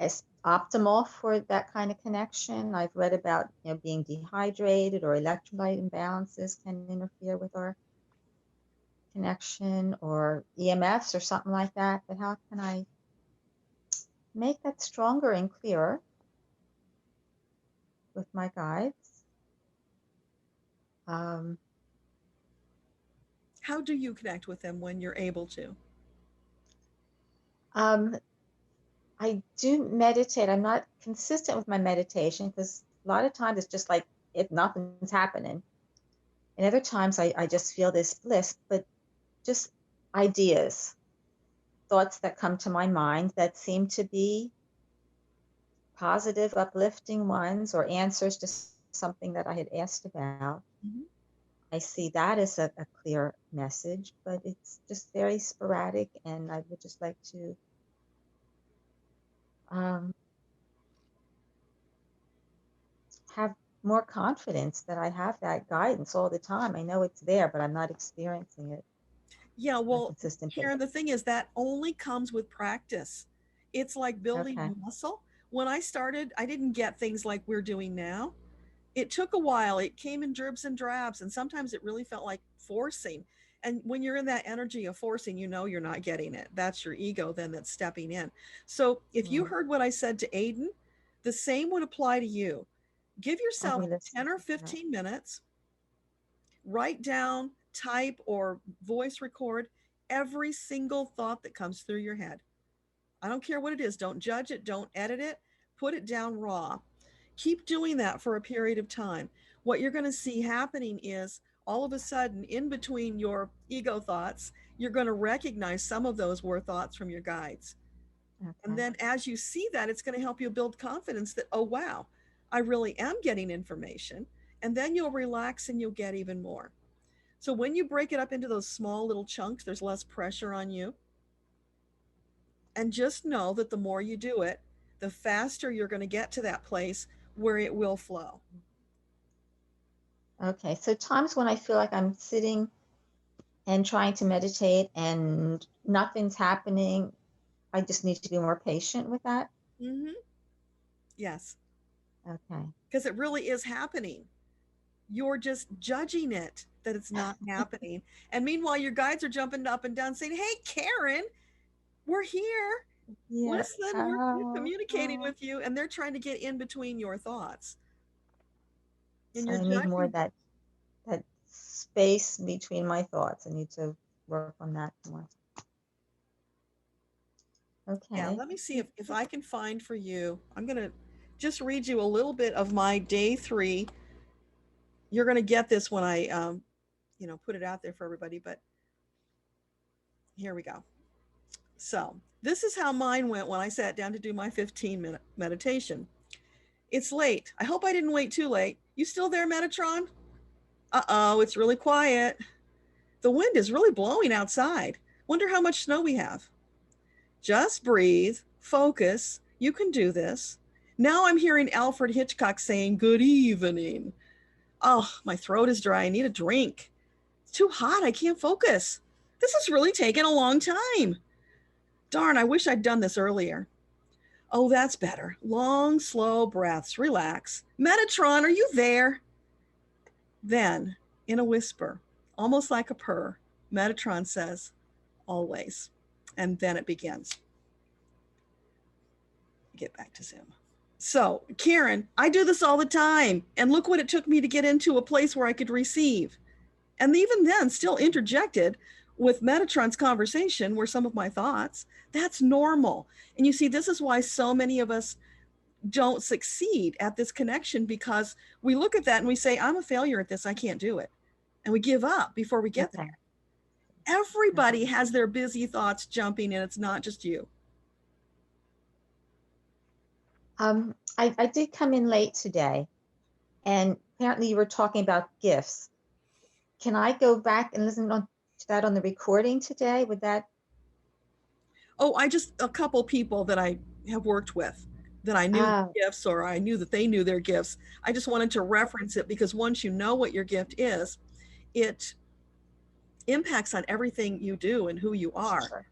as optimal for that kind of connection? I've read about, being dehydrated or electrolyte imbalances can interfere with our connection, or EMFs or something like that. But how can I make that stronger and clearer with my guides? How do you connect with them when you're able to? I do meditate. I'm not consistent with my meditation because a lot of times it's just like if nothing's happening. And other times I just feel this bliss, but just ideas, thoughts that come to my mind that seem to be positive, uplifting ones, or answers to something that I had asked about. Mhm. I see that as a clear message, but it's just very sporadic, and I would just like to have more confidence that I have that guidance all the time. I know it's there, but I'm not experiencing it Yeah, on a well, consistent Karen, the basis. thing is that only comes with practice. It's like building Okay. a muscle. When I started, I didn't get things like we're doing now. It took a while. It came in dribs and drabs, and sometimes it really felt like forcing. And when you're in that energy of forcing, you know you're not getting it. That's your ego then that's stepping in. So if you heard what I said to Aiden, the same would apply to you. Give I'll yourself be listening 10 or to that. 15 minutes, write down, type, or voice record every single thought that comes through your head. I don't care what it is. Don't judge it. Don't edit it. Put it down raw. Keep doing that for a period of time. What you're going to see happening is all of a sudden, in between your ego thoughts, you're going to recognize some of those were thoughts from your guides. And Okay. then as you see that, it's going to help you build confidence that, oh, wow, I really am getting information. And then you'll relax and you'll get even more. So when you break it up into those small little chunks, there's less pressure on you. And just know that the more you do it, the faster you're going to get to that place where it will flow. Okay. So times when I feel like I'm sitting and trying to meditate and nothing's happening, I just need to be more patient with that. Mm-hmm. Yes. Okay. Because it really is happening. You're just judging it that it's not happening. And meanwhile, your guides are jumping up and down saying, hey, Karen, we're here. Yeah. Listen, we're communicating with you. And they're trying to get in between your thoughts. And So you're I need more judging. that space between my thoughts. I need to work on that more. Okay. Yeah, let me see if I can find for you. I'm going to just read you a little bit of my day 3. You're going to get this when I, put it out there for everybody, but here we go. So this is how mine went when I sat down to do my 15-minute meditation. It's late. I hope I didn't wait too late. You still there, Metatron? Uh-oh, it's really quiet. The wind is really blowing outside. Wonder how much snow we have. Just breathe, focus. You can do this. Now I'm hearing Alfred Hitchcock saying, good evening. Oh, my throat is dry. I need a drink. It's too hot. I can't focus. This is really taking a long time. Darn, I wish I'd done this earlier. Oh, that's better. Long, slow breaths. Relax. Metatron, are you there? Then, in a whisper, almost like a purr, Metatron says, always. And then it begins. Get back to Zoom. So, Karen, I do this all the time. And look what it took me to get into a place where I could receive. And even then, still interjected with Metatron's conversation were some of my thoughts. That's normal. And you see, this is why so many of us don't succeed at this connection, because we look at that and we say, I'm a failure at this. I can't do it. And we give up before we get there. Everybody has their busy thoughts jumping, and it's not just you. I did come in late today, and apparently you were talking about gifts. Can I go back and listen to that on the recording today? Would that? Oh, a couple people that I have worked with that I knew their gifts, or I knew that they knew their gifts. I just wanted to reference it because once you know what your gift is, it impacts on everything you do and who you are. Sure.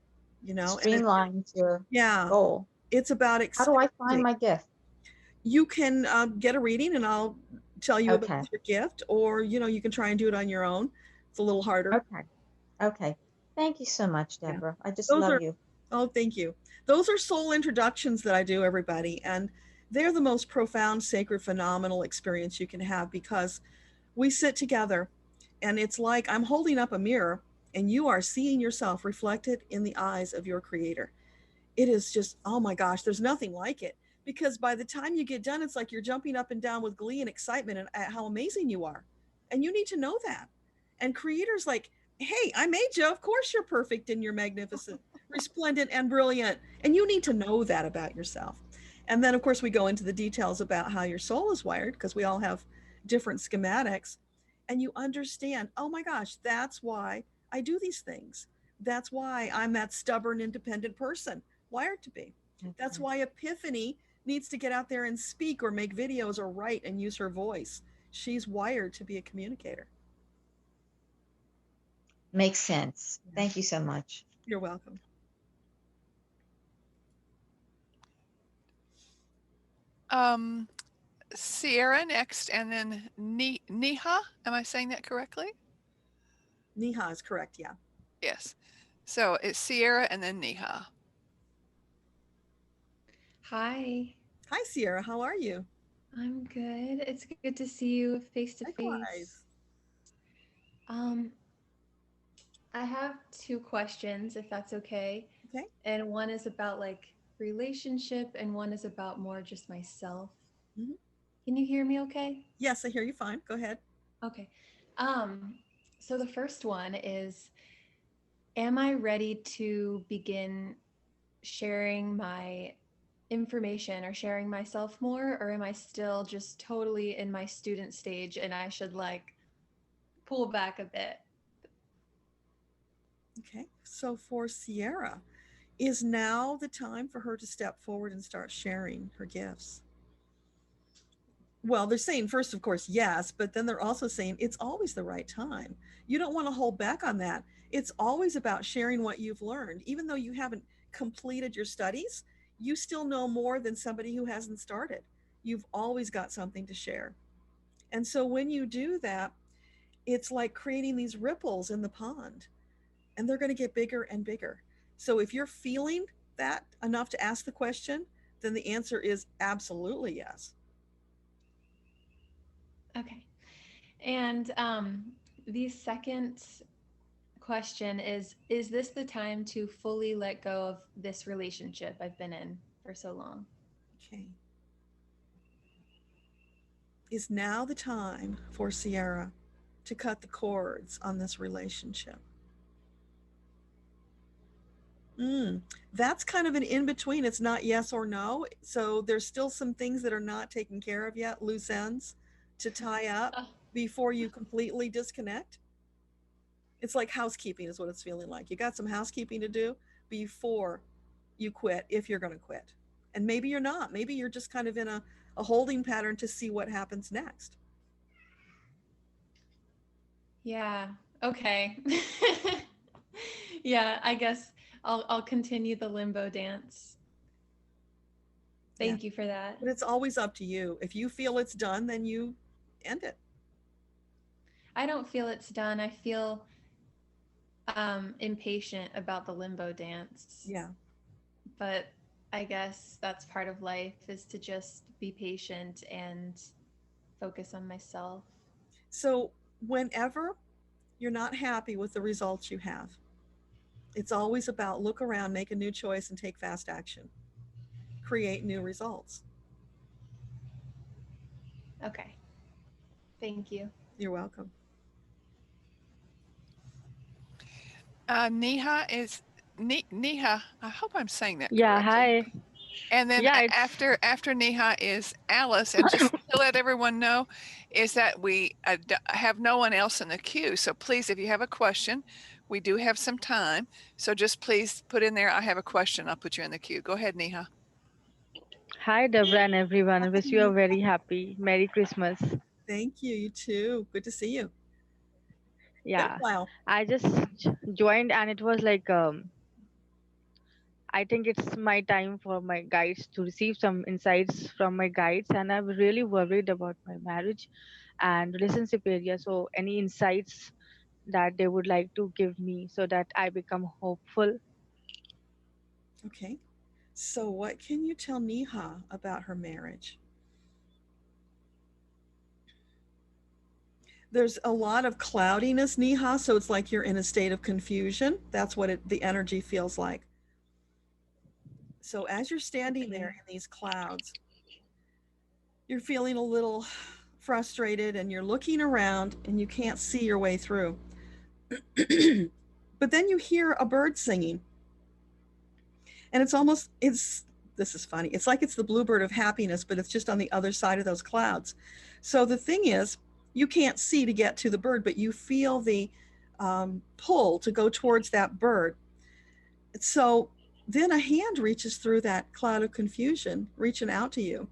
You know, Streamlines your goal. It's about How do I find my gift? You can get a reading, and I'll tell you about your gift, or you can try and do it on your own. It's a little harder. Okay. Thank you so much, Deborah. I just love you. Oh, thank you. Those are soul introductions that I do, everybody, and they're the most profound, sacred, phenomenal experience you can have, because we sit together, and it's like I'm holding up a mirror, and you are seeing yourself reflected in the eyes of your creator. It is just, oh my gosh, there's nothing like it, because by the time you get done, it's like you're jumping up and down with glee and excitement at how amazing you are. And you need to know that. And creators like, hey, I made you. Of course you're perfect and you're magnificent, resplendent and brilliant. And you need to know that about yourself. And then of course we go into the details about how your soul is wired, because we all have different schematics. And you understand, oh my gosh, that's why I do these things. That's why I'm that stubborn, independent person wired to be. That's why Epiphany needs to get out there and speak or make videos or write and use her voice. She's wired to be a communicator. Makes sense. Thank you so much. You're welcome. Sierra next, and then Neha. Am I saying that correctly? Neha is correct, yeah. Yes. So it's Sierra and then Neha. Hi. Hi, Sierra. How are you? I'm good. It's good to see you face to face. I have two questions, if that's okay. Okay. And one is about like relationship, and one is about more just myself. Mm-hmm. Can you hear me okay? Yes, I hear you fine. Go ahead. Okay. So the first one is, am I ready to begin sharing my information or sharing myself more, or am I still just totally in my student stage and I should like pull back a bit? Okay. So for Sierra, is now the time for her to step forward and start sharing her gifts? Well, they're saying first, of course, yes, but then they're also saying it's always the right time. You don't want to hold back on that. It's always about sharing what you've learned. Even though you haven't completed your studies, you still know more than somebody who hasn't started. You've always got something to share. And so when you do that, it's like creating these ripples in the pond, and they're going to get bigger and bigger. So if you're feeling that enough to ask the question, then the answer is absolutely yes. Okay. And the second question is this the time to fully let go of this relationship I've been in for so long? Okay. Is now the time for Sierra to cut the cords on this relationship? That's kind of an in-between. It's not yes or no. So there's still some things that are not taken care of yet, loose ends to tie up before you completely disconnect. It's like housekeeping is what it's feeling like. You got some housekeeping to do before you quit, if you're going to quit. And maybe you're not. Maybe you're just kind of in a holding pattern to see what happens next. Yeah. Okay. Yeah, I guess I'll continue the limbo dance. Thank you for that. But it's always up to you. If you feel it's done, then you end it. I don't feel it's done. I feel impatient about the limbo dance. Yeah. But I guess that's part of life, is to just be patient and focus on myself. So whenever you're not happy with the results you have, it's always about look around, make a new choice, and take fast action. Create new results. Okay. Thank you. You're welcome. Neha. I hope I'm saying that Yeah, correctly. hi. And then Yeah, it's after Neha is Alice. And just to let everyone know is that we have no one else in the queue. So please, if you have a question, we do have some time. So just please put in there, I have a question. I'll put you in the queue. Go ahead, Neha. hi, Deborah and everyone. I wish you a very happy Merry Christmas. Thank you. You too. Good to see you. Been a Yeah, while. I just joined and it was like I think it's my time for my guides to receive some insights from my guides, and I'm really worried about my marriage and relationship area. So, any insights that they would like to give me so that I become hopeful? Okay. So what can you tell Neha about her marriage? There's a lot of cloudiness, Neha, so it's like you're in a state of confusion. That's what the energy feels like. So as you're standing there in these clouds, you're feeling a little frustrated and you're looking around and you can't see your way through. But then you hear a bird singing. And this is funny. It's like it's the bluebird of happiness, but it's just on the other side of those clouds. So the thing is, you can't see to get to the bird, but you feel the pull to go towards that bird. So then a hand reaches through that cloud of confusion, reaching out to you,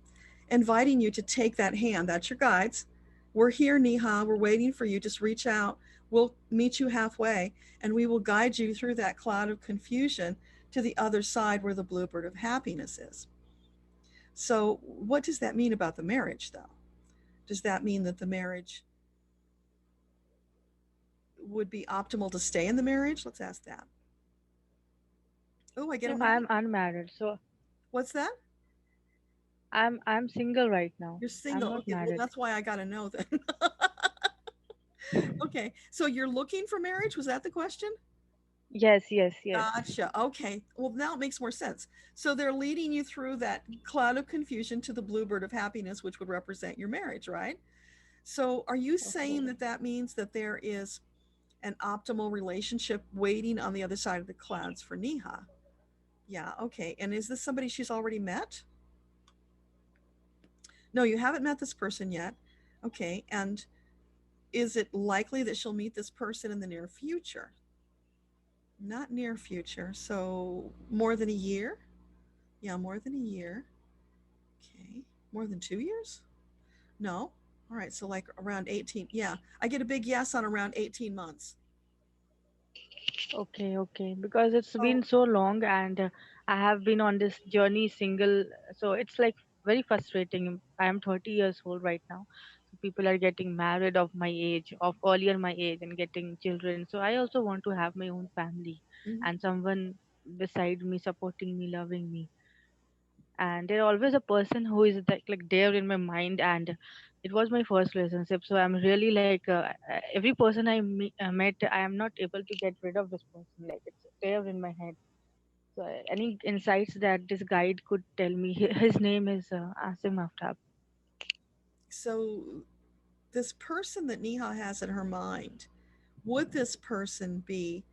inviting you to take that hand. That's your guides. We're here, Neha. We're waiting for you. Just reach out. We'll meet you halfway, and we will guide you through that cloud of confusion to the other side where the bluebird of happiness is. So, what does that mean about the marriage, though? Does that mean that the marriage would be optimal to stay in the marriage? Let's ask that. Oh, I get a No, mic. I'm unmarried, so What's that? I'm single right now. You're I'm single. not Okay, well, married. that's why I got to know then. Okay, so you're looking for marriage? Was that the question? Yes, yes, yes. Gotcha. Okay. Well, now it makes more sense. So they're leading you through that cloud of confusion to the bluebird of happiness, which would represent your marriage, right? So are you saying Okay. that that means that there is an optimal relationship waiting on the other side of the clouds for Neha? Yeah. Okay. And is this somebody she's already met? No, you haven't met this person yet. Okay. And is it likely that she'll meet this person in the near future? Not near future. So more than a year? Yeah, more than a year. Okay. More than 2 years? No. All right. So like around 18. Yeah. I get a big yes on around 18 months. Okay, okay. Because it's Oh, been so long and I have been on this journey single. So it's like very frustrating. I am 30 years old right now. So people are getting married of my age, of earlier my age, and getting children. So I also want to have my own family mhm. and someone beside me, supporting me, loving me. And there's always a person who is like there in my mind, and it was my first relationship, so I'm really like every person met, I am not able to get rid of this person, like it's there in my head. So any insights that this guide could tell me? His name is Asim Aftab. So this person that Neha has in her mind, would this person be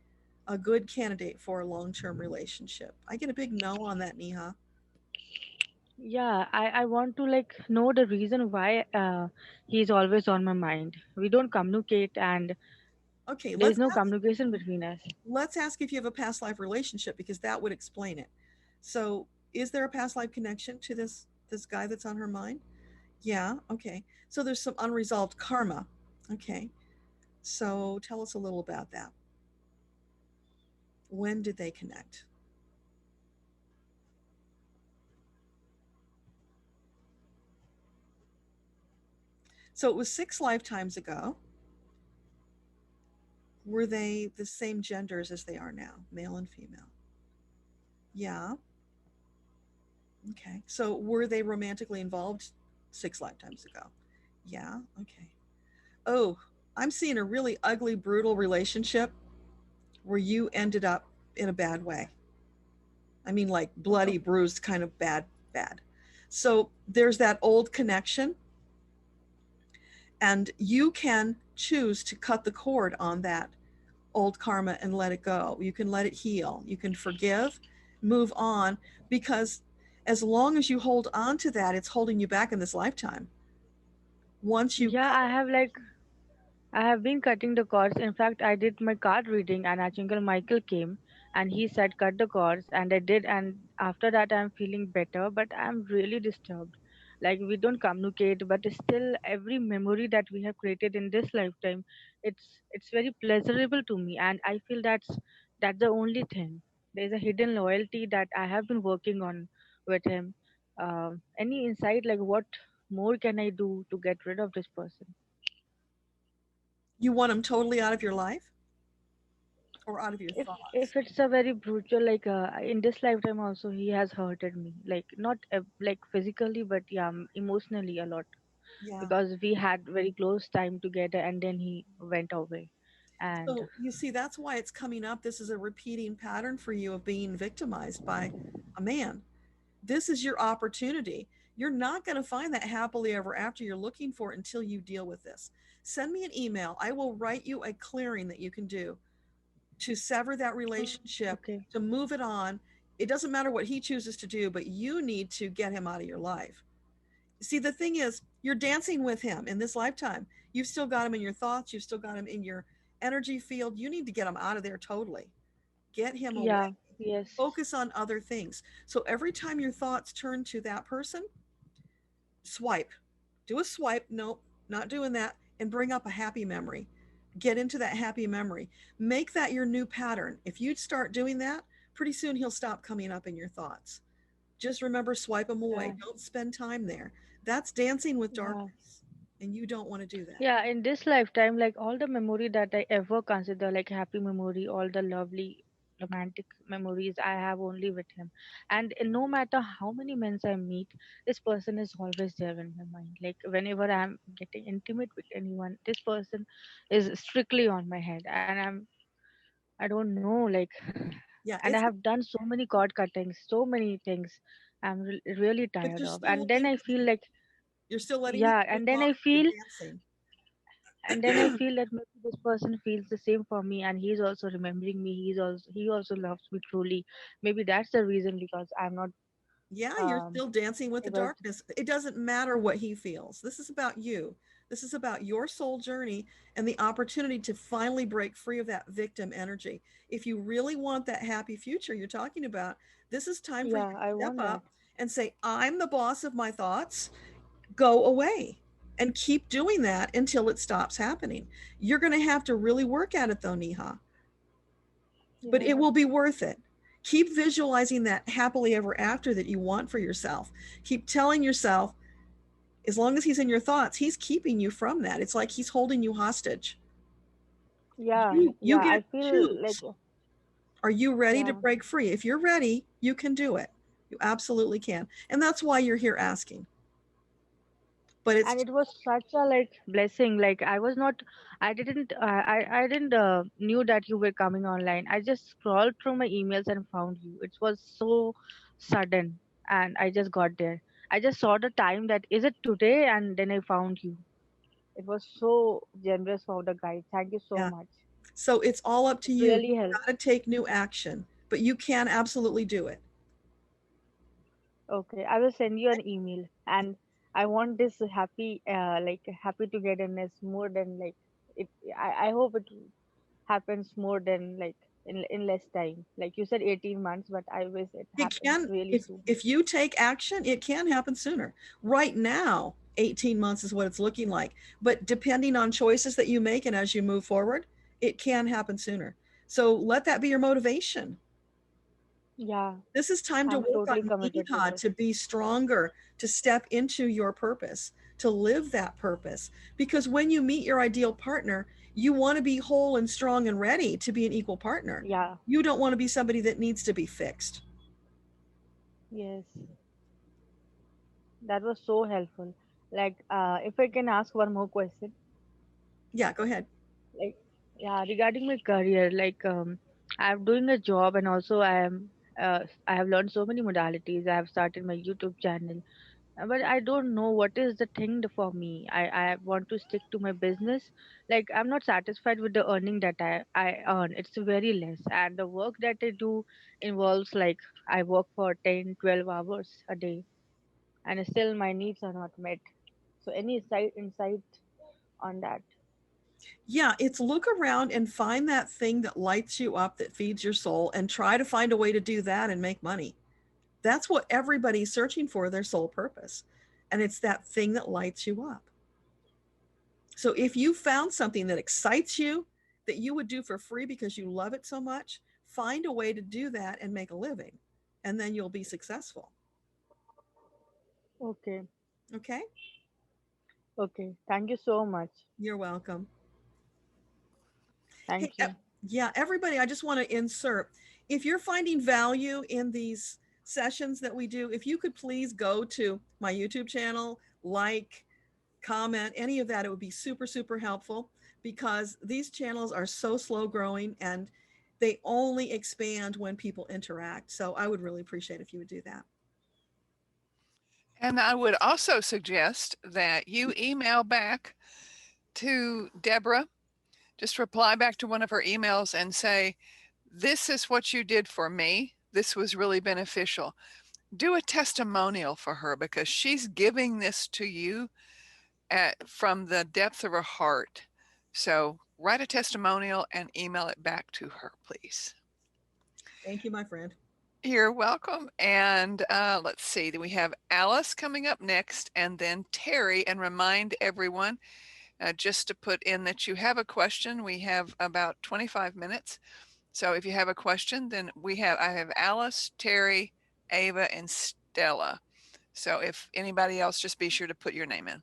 a good candidate for a long-term relationship? I get a big no on that, Neha. Yeah, I want to like know the reason why he's always on my mind. We don't communicate and Okay, there's no communication between us. let's ask if you have a past life relationship because that would explain it. So, is there a past life connection to this guy that's on her mind? Yeah, okay. So there's some unresolved karma. Okay. So tell us a little about that. When did they connect? So it was 6 lifetimes ago. Were they the same genders as they are now, male and female? Yeah. Okay. So were they romantically involved 6 lifetimes ago? Yeah. Okay. Oh, I'm seeing a really ugly, brutal relationship where you ended up in a bad way. I mean, like bloody, bruised, kind of bad, bad. So there's that old connection, and you can choose to cut the cord on that old karma and let it go. You can let it heal. You can forgive, move on, because as long as you hold on to that, it's holding you back in this lifetime. Once you Yeah, cut, I have been cutting the cords. In fact, I did my card reading, and Archangel Michael came and he said, cut the cords, and I did. And after that, I'm feeling better, but I'm really disturbed. Like, we don't communicate, but still, every memory that we have created in this lifetime, it's very pleasurable to me, and I feel that's the only thing. There's a hidden loyalty that I have been working on with him. Any insight, like what more can I do to get rid of this person? you want them totally out of your life or out of your If thoughts. it's a very brutal, like in this lifetime also he has hurted me, like not like physically, but yeah, emotionally a lot, Yeah. because we had very close time together and then he went away. And So you see, that's why it's coming up. This is a repeating pattern for you of being victimized by a man. This is your opportunity. You're not going to find that happily ever after you're looking for it until you deal with this. Send me an email. I will write you a clearing that you can do to sever that relationship, okay. to move it on. It doesn't matter what he chooses to do, but you need to get him out of your life. See, the thing is, you're dancing with him in this lifetime. You've still got him in your thoughts, you've still got him in your energy field. You need to get him out of there totally. Get him away. Yeah, yes. Focus on other things. So every time your thoughts turn to that person, swipe. Do a swipe. Nope, not doing that. And bring up a happy memory. Get into that happy memory. Make that your new pattern. If you start doing that, pretty soon he'll stop coming up in your thoughts. Just remember, swipe them away. Yeah, Don't spend time there. That's dancing with yeah. darkness. And you don't want to do that. Yeah, in this lifetime, like all the memory that I ever consider like happy memory, all the lovely romantic memories I have only with him. And no matter how many men I meet, this person is always there in my mind. Like whenever I'm getting intimate with anyone, this person is strictly on my head. And I don't know, like, Yeah, and I it's, have done so many cord cuttings, so many things I'm really but tired you're of. still And then letting I him, feel like, you're still letting him yeah, move and then on. I You're feel dancing. that maybe this person feels the same for me, and he's also remembering me. He also loves me truly. Maybe that's the reason, because I'm not Yeah, you're um still dancing with the able. darkness. It doesn't matter what he feels. This is about you. This is about your soul journey and the opportunity to finally break free of that victim energy. If you really want that happy future you're talking about, this is time for you Yeah, to I step want that. up and say, I'm the boss of my thoughts. Go away. And keep doing that until it stops happening. You're going to have to really work at it though, Neha, but Yeah, it will be worth it. Keep visualizing that happily ever after that you want for yourself. Keep telling yourself, as long as he's in your thoughts, he's keeping you from that. It's like he's holding you hostage. yeah, You yeah. get I to feel like choose. Are you ready to yeah. break free? If you're ready, you can do it. You absolutely can. And that's why you're here asking. But And it's it was such a like blessing. Like I was not, I didn't knew that you were coming online. I just scrolled through my emails and found you. It was so sudden, and I just got there. I just saw the time that is it today, and then I found you. It was so generous for the guide. Thank you so yeah. much. So it's all up It to you. really You've helped. got to take new action, but you can absolutely do it. Okay, I will send you an email, and I want this happy, like happy togetherness more than like it. I hope it happens more than like in less time. Like you said, 18 months, but I wish it It happens can, really if soon. you take action, it can happen sooner. Right now, 18 months is what it's looking like. But depending on choices that you make and as you move forward, it can happen sooner. So let that be your motivation. Yeah, This is time to I'm work totally on committed to Neha, this. to be stronger, to step into your purpose, to live that purpose. Because when you meet your ideal partner, you want to be whole and strong and ready to be an equal partner. Yeah, You don't want to be somebody that needs to be fixed. yes, that was so helpful. Like, if I can ask one more question, Yeah, go ahead. like, yeah, regarding my career, like, I'm doing a job, and also I have learned so many modalities. I have started my YouTube channel, but I don't know what is the thing for me. I want to stick to my business. Like I'm not satisfied with the earning that I earn. It's very less. And the work that I do involves like I work for 10, 12 hours a day and still my needs are not met. So any insight on that? Yeah, it's look around and find that thing that lights you up, that feeds your soul, and try to find a way to do that and make money. That's what everybody's searching for, their soul purpose. And it's that thing that lights you up. So if you found something that excites you, that you would do for free because you love it so much, find a way to do that and make a living. And then you'll be successful. Okay. Okay? Okay. Thank you so much. You're welcome. Thank Hey, you. yeah, everybody, I just want to insert, if you're finding value in these sessions that we do, if you could please go to my YouTube channel, like, comment, any of that, it would be super, super helpful, because these channels are so slow growing and they only expand when people interact. So I would really appreciate if you would do that. And I would also suggest that you email back to Deborah, just reply back to one of her emails and say, this is what you did for me. This was really beneficial. Do a testimonial for her, because she's giving this to you from the depth of her heart. So write a testimonial and email it back to her, please. Thank you, my friend. You're welcome. And let's see, we have Alice coming up next, and then Terry. And remind everyone, just to put in that you have a question. We have about 25 minutes. So if you have a question, then I have Alice, Terry, Ava, and Stella. So if anybody else, just be sure to put your name in.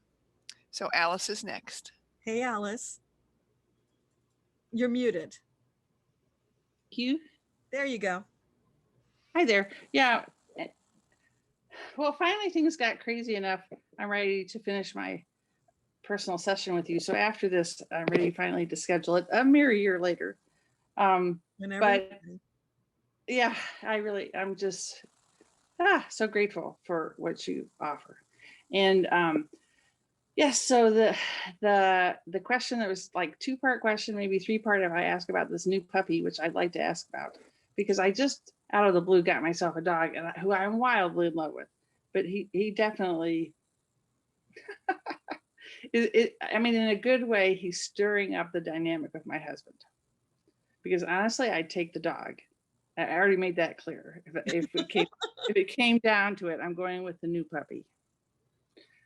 So Alice is next. Hey, Alice. You're muted. You. There you go. Hi there. Yeah. Well, finally things got crazy enough. I'm ready to finish my personal session with you. So after this, I'm ready finally to schedule it a mere year later. But yeah, I'm just so grateful for what you offer. And yes, so the question that was like 2-part question, maybe 3-part, if I ask about this new puppy, which I'd like to ask about, because I just out of the blue got myself a dog who I'm wildly in love with, but he definitely I mean, in a good way, he's stirring up the dynamic with my husband, because honestly, I'd take the dog. I already made that clear. If it came down to it, I'm going with the new puppy,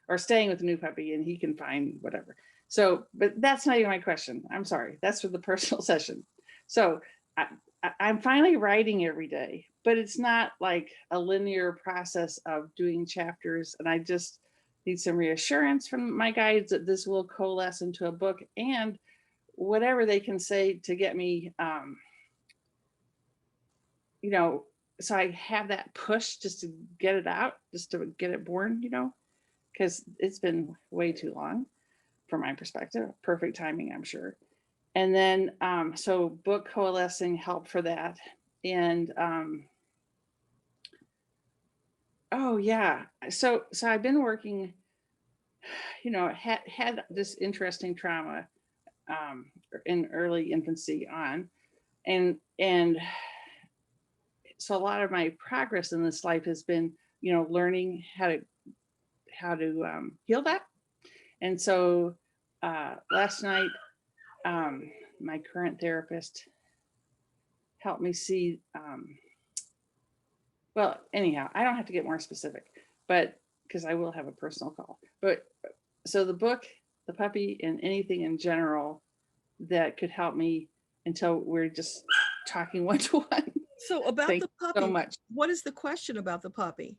or staying with the new puppy, and he can find whatever. So, but that's not even my question. I'm sorry. That's for the personal session. So I'm finally writing every day, but it's not like a linear process of doing chapters. And I just need some reassurance from my guides that this will coalesce into a book, and whatever they can say to get me, so I have that push just to get it out, just to get it born, because it's been way too long from my perspective. Perfect timing, I'm sure. And then, so book coalescing helped for that. And, oh yeah. So I've been working, had this interesting trauma, in early infancy on, and so a lot of my progress in this life has been, learning how to heal that. And so last night, my current therapist helped me see, well, anyhow, I don't have to get more specific, but because I will have a personal call. But so the book, the puppy, and anything in general that could help me until we're just talking one-to-one. So about the puppy, so much. What is the question about the puppy?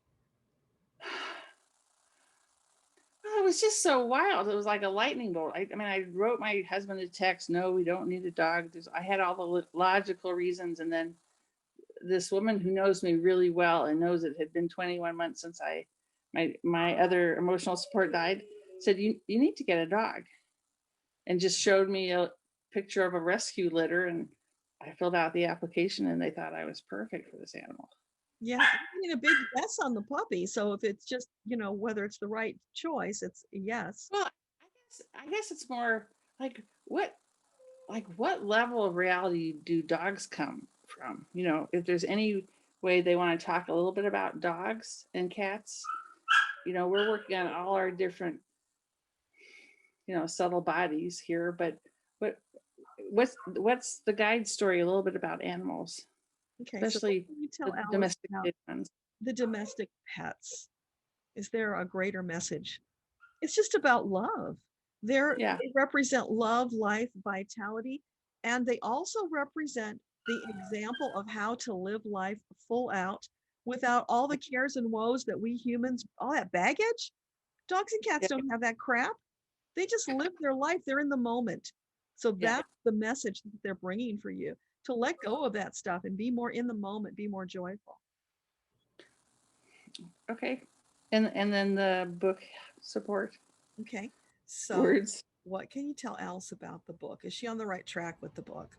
Well, it was just so wild. It was like a lightning bolt. I mean, I wrote my husband a text, no, we don't need a dog. I had all the logical reasons. And then this woman who knows me really well and knows it had been 21 months since my other emotional support died, said, you need to get a dog. And just showed me a picture of a rescue litter, and I filled out the application, and they thought I was perfect for this animal. Yeah, putting a big yes on the puppy. So if it's just, whether it's the right choice, it's a yes. Well, I guess it's more like what level of reality do dogs come from? If there's any way they want to talk a little bit about dogs and cats, we're working on all our different, subtle bodies here, but what's the guide story a little bit about animals, Okay. especially So what can you tell the Alice domesticated about ones? the domestic pets? Is there a greater message? It's just about love. They represent love, life, vitality, and they also represent the example of how to live life full out without all the cares and woes that we humans, all that baggage. Dogs and cats don't have that crap. They just live their life. They're in the moment. So that's the message that they're bringing for you, to let go of that stuff and be more in the moment, be more joyful. Okay. And then the book support. Okay. So words. What can you tell Alice about the book? Is she on the right track with the book?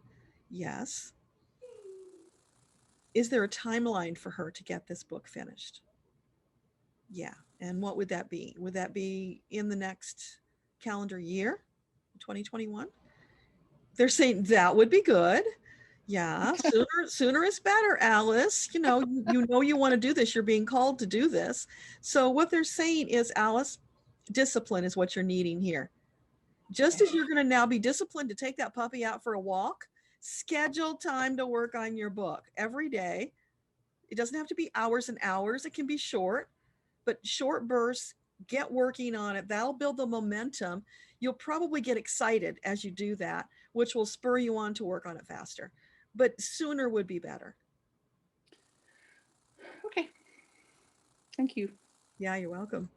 Yes. Is there a timeline for her to get this book finished? Yeah. And what would that be? Would that be in the next calendar year, 2021? They're saying that would be good. Yeah, sooner is better, Alice. You want to do this. You're being called to do this. So what they're saying is, Alice, discipline is what you're needing here. Just as you're going to now be disciplined to take that puppy out for a walk, schedule time to work on your book every day. It doesn't have to be hours and hours. It can be short, but short bursts. Get working on it. That'll build the momentum. You'll probably get excited as you do that, which will spur you on to work on it faster. But sooner would be better. Okay. Thank you. Yeah, you're welcome.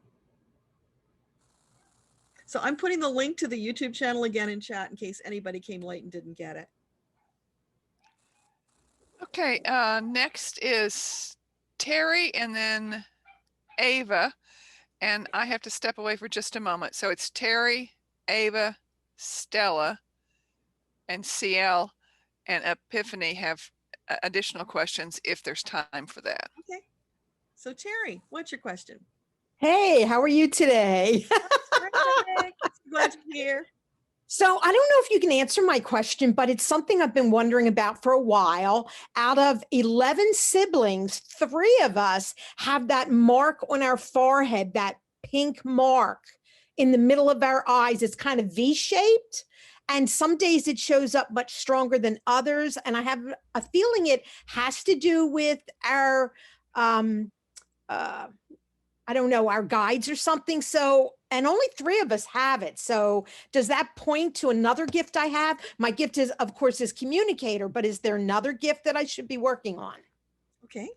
So I'm putting the link to the YouTube channel again in chat in case anybody came late and didn't get it. Okay, next is Terry and then Ava. And I have to step away for just a moment. So it's Terry, Ava, Stella, and CL and Epiphany have additional questions if there's time for that. Okay. So Terry, what's your question? Hey, how are you today? Glad you're here. So I don't know if you can answer my question, but it's something I've been wondering about for a while. Out of 11 siblings, 3 of us have that mark on our forehead, that pink mark in the middle of our eyes. It's kind of V-shaped. And some days it shows up much stronger than others. And I have a feeling it has to do with our, I don't know, our guides or something. So, and only 3 of us have it. So does that point to another gift I have? My gift is, of course, is communicator, but is there another gift that I should be working on? Okay.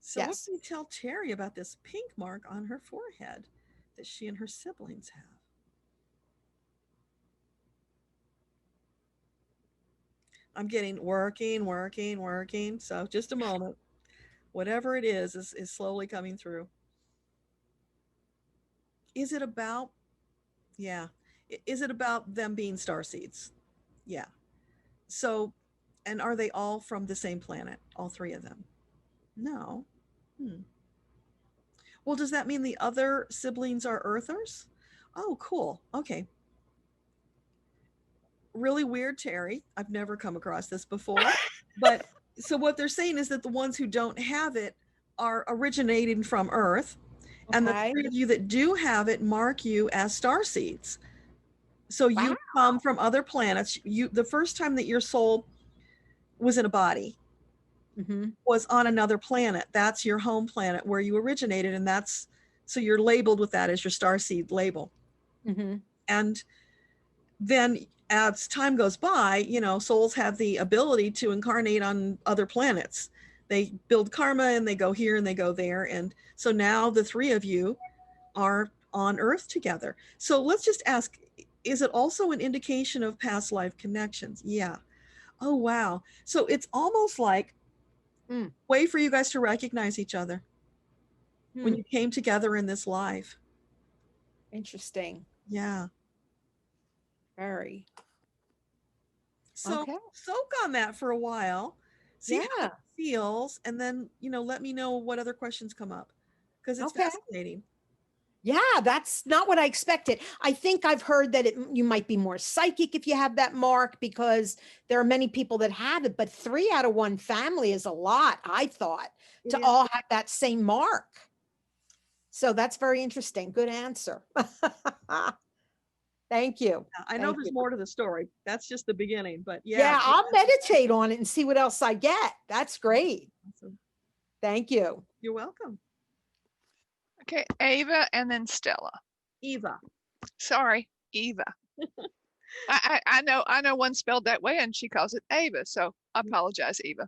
So what can you tell Terry about this pink mark on her forehead that she and her siblings have? I'm getting working. So just a moment. Whatever it is slowly coming through. Is it about, is it about them being starseeds? Yeah. So, and are they all from the same planet? All 3 of them? No. Well, does that mean the other siblings are Earthers? Oh, cool. Okay. Really weird, Terry. I've never come across this before. But so what they're saying is that the ones who don't have it are originating from Earth. Okay. And the 3 of you that do have it mark you as starseeds. So you come from other planets. The first time that your soul was in a body was on another planet. That's your home planet where you originated. And so you're labeled with that as your starseed label. And then as time goes by, souls have the ability to incarnate on other planets. They build karma and they go here and they go there. And so now the 3 of you are on Earth together. So let's just ask, is it also an indication of past life connections? Yeah. Oh, wow. So it's almost like a way for you guys to recognize each other when you came together in this life. Interesting. Yeah. Very. So soak on that for a while. See how Yeah. it feels, and then, let me know what other questions come up, because it's Okay. fascinating. Yeah, that's not what I expected. I think I've heard that you might be more psychic if you have that mark, because there are many people that have it, but 3 out of 1 family is a lot, I thought, It to is. all have that same mark. So that's very interesting. Good answer. Thank you. I know Thank there's you. more to the story. That's just the beginning, but Yeah, I'll meditate on it and see what else I get. That's great. Awesome. Thank you. You're welcome. Okay, Ava and then Stella. Eva. Sorry, Eva. I know one spelled that way, and she calls it Ava, so I apologize, Eva.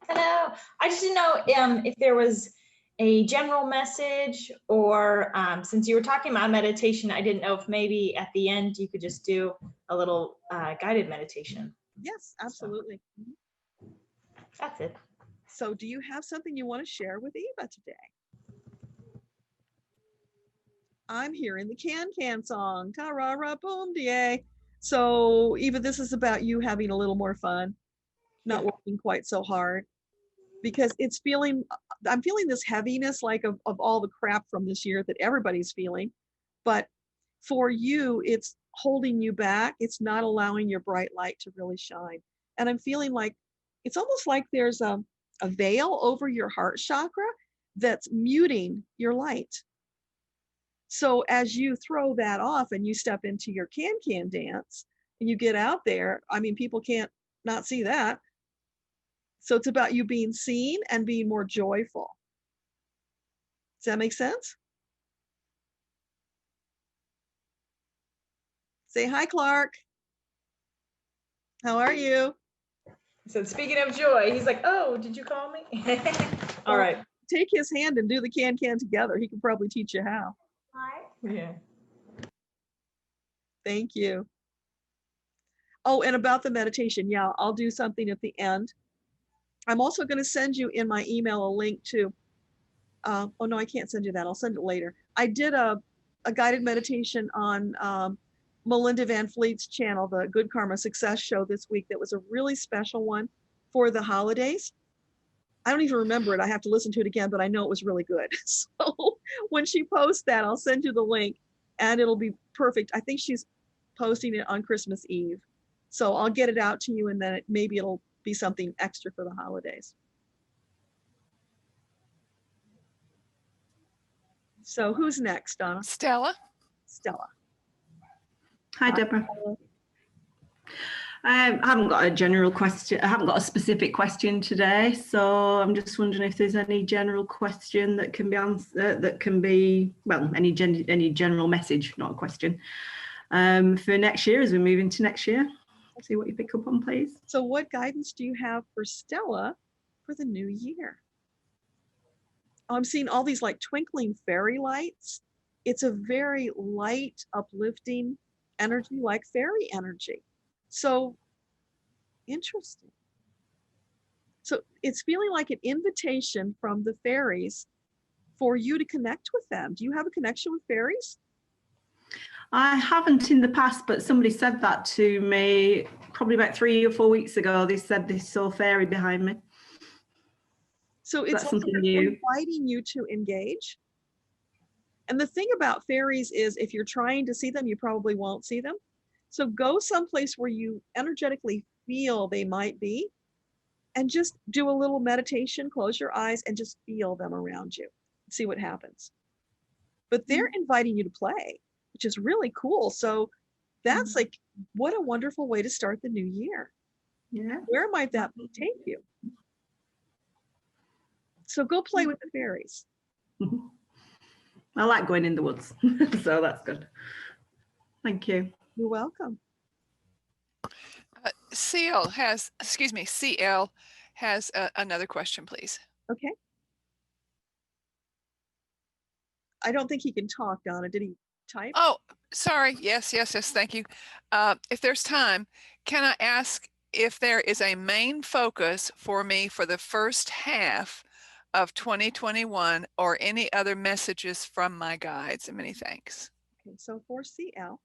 Hello. I just didn't know if there was a general message, or since you were talking about meditation, I didn't know if maybe at the end you could just do a little guided meditation. Yes, absolutely. So, that's it. So do you have something you want to share with Eva today? I'm hearing the can song. Ta-ra-ra, boom, da. So Eva, this is about you having a little more fun, not working quite so hard, because I'm feeling this heaviness, like of all the crap from this year that everybody's feeling. But for you, it's holding you back. It's not allowing your bright light to really shine. And I'm feeling like it's almost like there's a veil over your heart chakra that's muting your light. So as you throw that off and you step into your can dance and you get out there, I mean, people can't not see that. So it's about you being seen and being more joyful. Does that make sense? Say hi, Clark. How are you? So speaking of joy, he's like, oh, did you call me? All right. Take his hand and do the can together. He can probably teach you how. Hi. Yeah. Thank you. Oh, and about the meditation, yeah, I'll do something at the end. I'm also going to send you in my email a link to, oh no, I can't send you that. I'll send it later. I did a guided meditation on Melinda Van Fleet's channel, the Good Karma Success Show this week. That was a really special one for the holidays. I don't even remember it. I have to listen to it again, but I know it was really good. So when she posts that, I'll send you the link and it'll be perfect. I think she's posting it on Christmas Eve. So I'll get it out to you, and then maybe it'll be something extra for the holidays. So who's next, Donna? Stella. Stella. Hi, Deborah. I haven't got a general question. I haven't got a specific question today, so I'm just wondering if there's any general question that can be answered. That can be, well, any general message, not a question, for next year as we move into next year. See what you pick up on, please. So what guidance do you have for Stella for the new year? Oh, I'm seeing all these like twinkling fairy lights. It's a very light, uplifting energy, like fairy energy. So interesting. So it's feeling like an invitation from the fairies for you to connect with them. Do you have a connection with fairies? I haven't in the past, but somebody said that to me probably about 3 or 4 weeks ago. They said they saw a fairy behind me. So it's something like new, inviting you to engage. And the thing about fairies is if you're trying to see them, you probably won't see them. So go someplace where you energetically feel they might be, and just do a little meditation, close your eyes and just feel them around you. See what happens. But they're inviting you to play, which is really cool. So that's like, what a wonderful way to start the new year. Yeah. Where might that take you? So go play with the fairies. I like going in the woods, so that's good. Thank you. You're welcome. CL has another question, please. Okay. I don't think he can talk, Donna. Did he type? Oh, sorry. Yes. Thank you. If there's time, can I ask if there is a main focus for me for the first half of 2021 or any other messages from my guides? And many thanks. Okay, so for CL,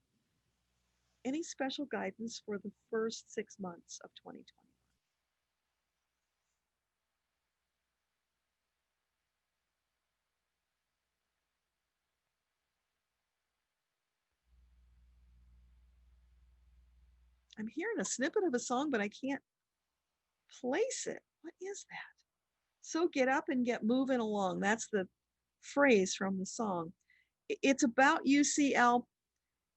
Any special guidance for the first 6 months of 2020? I'm hearing a snippet of a song, but I can't place it. What is that? So get up and get moving along. That's the phrase from the song. It's about UCL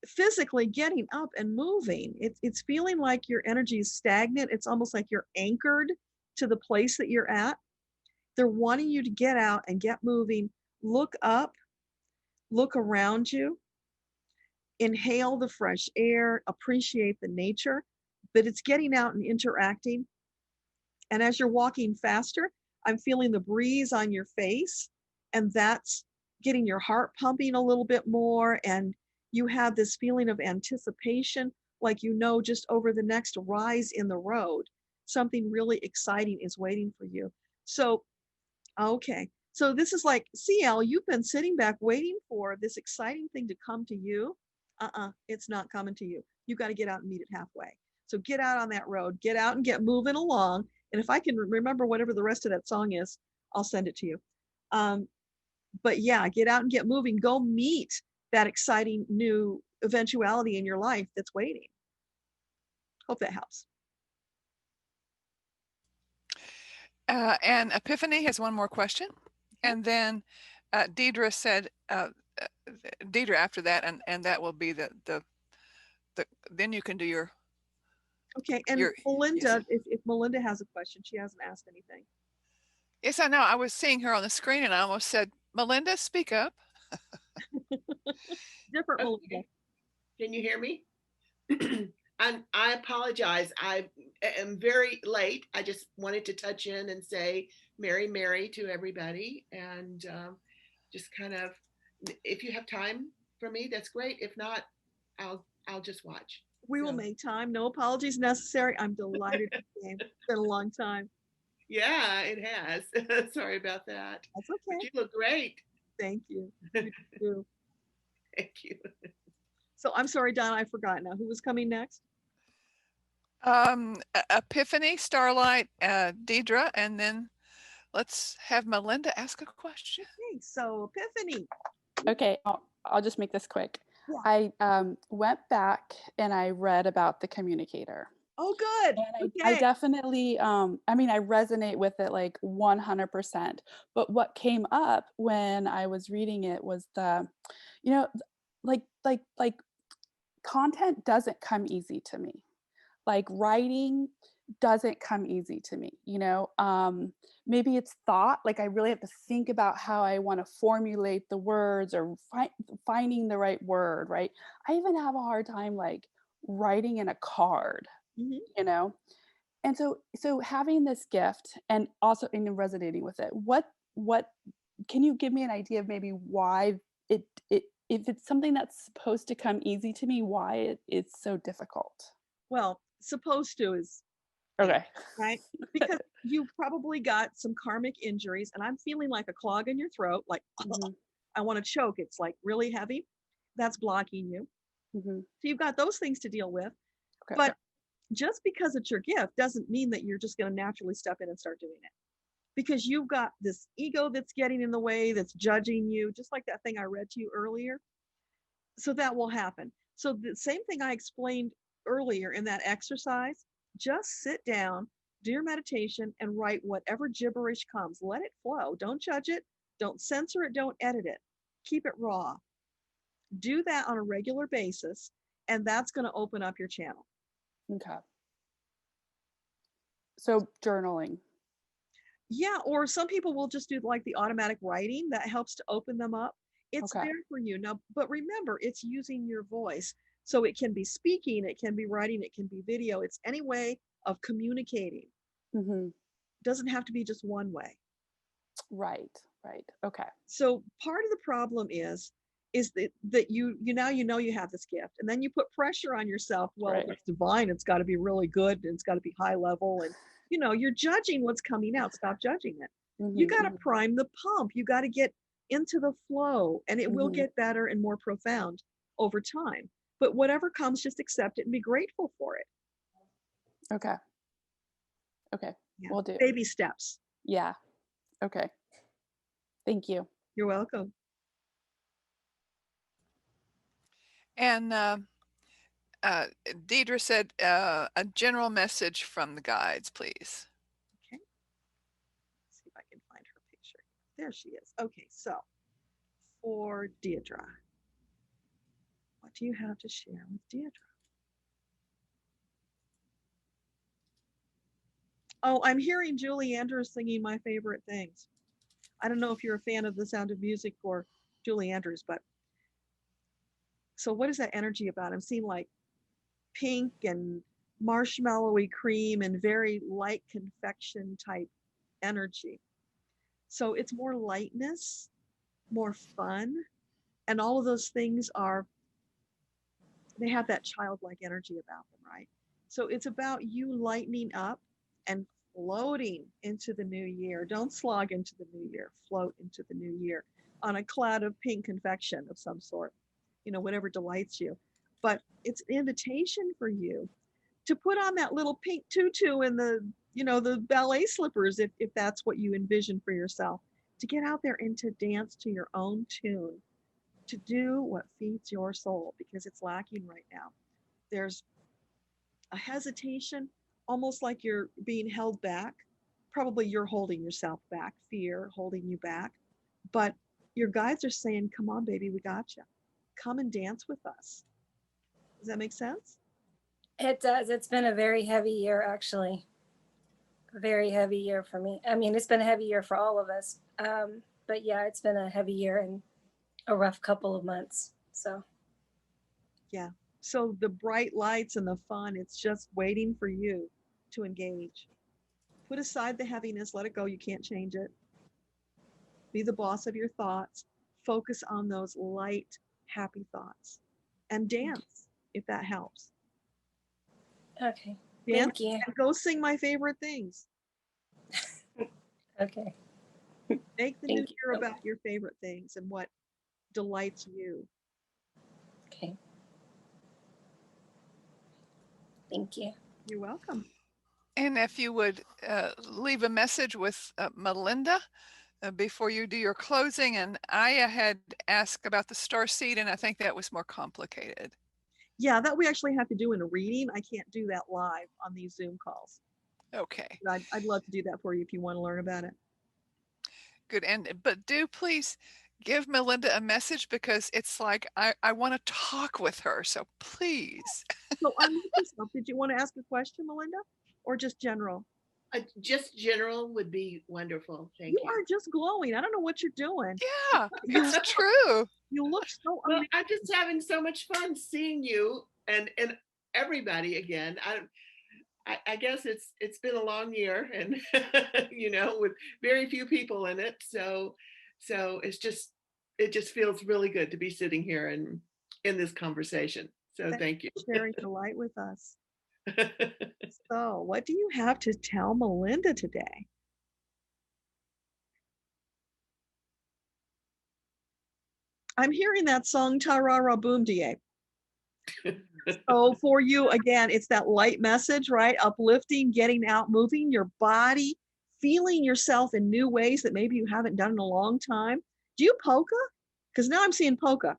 physically getting up and moving. It's feeling like your energy is stagnant. It's almost like you're anchored to the place that you're at. They're wanting you to get out and get moving. Look up, look around you, inhale the fresh air, appreciate the nature, but it's getting out and interacting. And as you're walking faster, I'm feeling the breeze on your face, and that's getting your heart pumping a little bit more. And you have this feeling of anticipation, like you know, just over the next rise in the road, something really exciting is waiting for you. So, okay. So this is like, CL, you've been sitting back waiting for this exciting thing to come to you. It's not coming to you. You got to get out and meet it halfway. So get out on that road, get out and get moving along. And if I can remember whatever the rest of that song is, I'll send it to you. But yeah, get out and get moving. Go meet that exciting new eventuality in your life that's waiting. Hope that helps. And Epiphany has one more question. And then Deidre said, Deidre after that, and that will be the then you can do your. Okay, and Melinda, if Melinda has a question, she hasn't asked anything. Yes, I know. I was seeing her on the screen and I almost said, Melinda, speak up. Different Melinda. Can you hear me? And I apologize. I am very late. I just wanted to touch in and say Mary, Mary to everybody. And just kind of, if you have time for me, that's great. If not, I'll just watch. We will make time. No apologies necessary. I'm delighted to be here. It's been a long time. Yeah, it has. Sorry about that. That's okay. But you look great. Thank you. You too. Thank you. So I'm sorry, Donna, I forgot now. Who was coming next? Epiphany, Starlight, Deidre, and then let's have Melinda ask a question. Okay, so Epiphany. Okay, I'll just make this quick. Yeah. I went back and I read about the communicator. Oh, good. And I definitely, I mean, I resonate with it like 100%. But what came up when I was reading it was the, you know, like content doesn't come easy to me. Like writing doesn't come easy to me, you know. Maybe it's thought, like I really have to think about how I want to formulate the words or finding the right word, right? I even have a hard time like writing in a card, you know. And so having this gift and also in resonating with it, what can you give me an idea of maybe why it if it's something that's supposed to come easy to me, why it's so difficult? Well, supposed to is okay, right? Because you probably got some karmic injuries, and I'm feeling like a clog in your throat, like I want to choke. It's like really heavy. That's blocking you. So you've got those things to deal with. Okay. But just because it's your gift doesn't mean that you're just going to naturally step in and start doing it. Because you've got this ego that's getting in the way, that's judging you, just like that thing I read to you earlier. So that will happen. So the same thing I explained earlier in that exercise, just sit down, do your meditation, and write whatever gibberish comes. Let it flow. Don't judge it. Don't censor it. Don't edit it. Keep it raw. Do that on a regular basis, and that's going to open up your channel. Okay. So journaling. Yeah, or some people will just do like the automatic writing that helps to open them up. It's there for you. Now, but remember, it's using your voice. So it can be speaking, it can be writing, it can be video. It's any way of communicating. Doesn't have to be just one way. Right. Okay. So part of the problem is that you now you know you have this gift, and then you put pressure on yourself. Well, if it's divine, it's got to be really good, and it's got to be high level, and you know you're judging what's coming out. Stop judging it. You got to prime the pump. You got to get into the flow, and it will get better and more profound over time. but whatever comes, just accept it and be grateful for it. Okay. Okay. Yeah. We'll do. Baby steps. Yeah. Okay. Thank you. You're welcome. And Deidre said a general message from the guides, please. Okay. Let's see if I can find her picture. There she is. Okay, so for Deidre, what do you have to share with Deidre? Oh, I'm hearing Julie Andrews singing My Favorite Things. I don't know if you're a fan of The Sound of Music or Julie Andrews, but so what is that energy about? I'm seeing like pink and marshmallowy cream and very light confection type energy. So it's more lightness, more fun, and all of those things they have that childlike energy about them, right? So it's about you lightening up and floating into the new year. Don't slog into the new year, float into the new year on a cloud of pink confection of some sort, whatever delights you. But it's an invitation for you to put on that little pink tutu and the ballet slippers, if that's what you envision for yourself, to get out there and to dance to your own tune, to do what feeds your soul, because it's lacking right now. There's a hesitation, almost like you're being held back. Probably you're holding yourself back, fear holding you back. But your guides are saying, come on, baby, we got you. Come and dance with us. Does that make sense? It does. It's been a very heavy year, actually. A very heavy year for me. I mean, it's been a heavy year for all of us. But yeah, it's been a heavy year and a rough couple of months. So yeah. So the bright lights and the fun, it's just waiting for you to engage. Put aside the heaviness, let it go. You can't change it. Be the boss of your thoughts. Focus on those light, happy thoughts and dance if that helps. okay. Dance Thank you. and go sing My Favorite Things. Okay. Make the new year about your favorite things and what delights you. Okay. Thank you. You're welcome. And if you would leave a message with Melinda before you do your closing. And Aya had asked about the star seed, and I think that was more complicated. Yeah, that we actually have to do in a reading. I can't do that live on these Zoom calls. Okay. But I'd love to do that for you if you want to learn about it. Good. But do please give Melinda a message, because it's like I want to talk with her. So please. So unmute yourself. Did you want to ask a question, Melinda, or just general? Just general would be wonderful. Thank you. You are just glowing. I don't know what you're doing. Yeah, it's true. You look so well, amazing. I'm just having so much fun seeing you and everybody again. I guess it's been a long year, and with very few people in it. So it just feels really good to be sitting here and in this conversation. So thank you for sharing your light with us. So what do you have to tell Melinda today? I'm hearing that song Ta-ra-ra boom die. So for you, again, it's that light message, right? Uplifting, getting out, moving your body, feeling yourself in new ways that maybe you haven't done in a long time. Do you polka? Because now I'm seeing polka.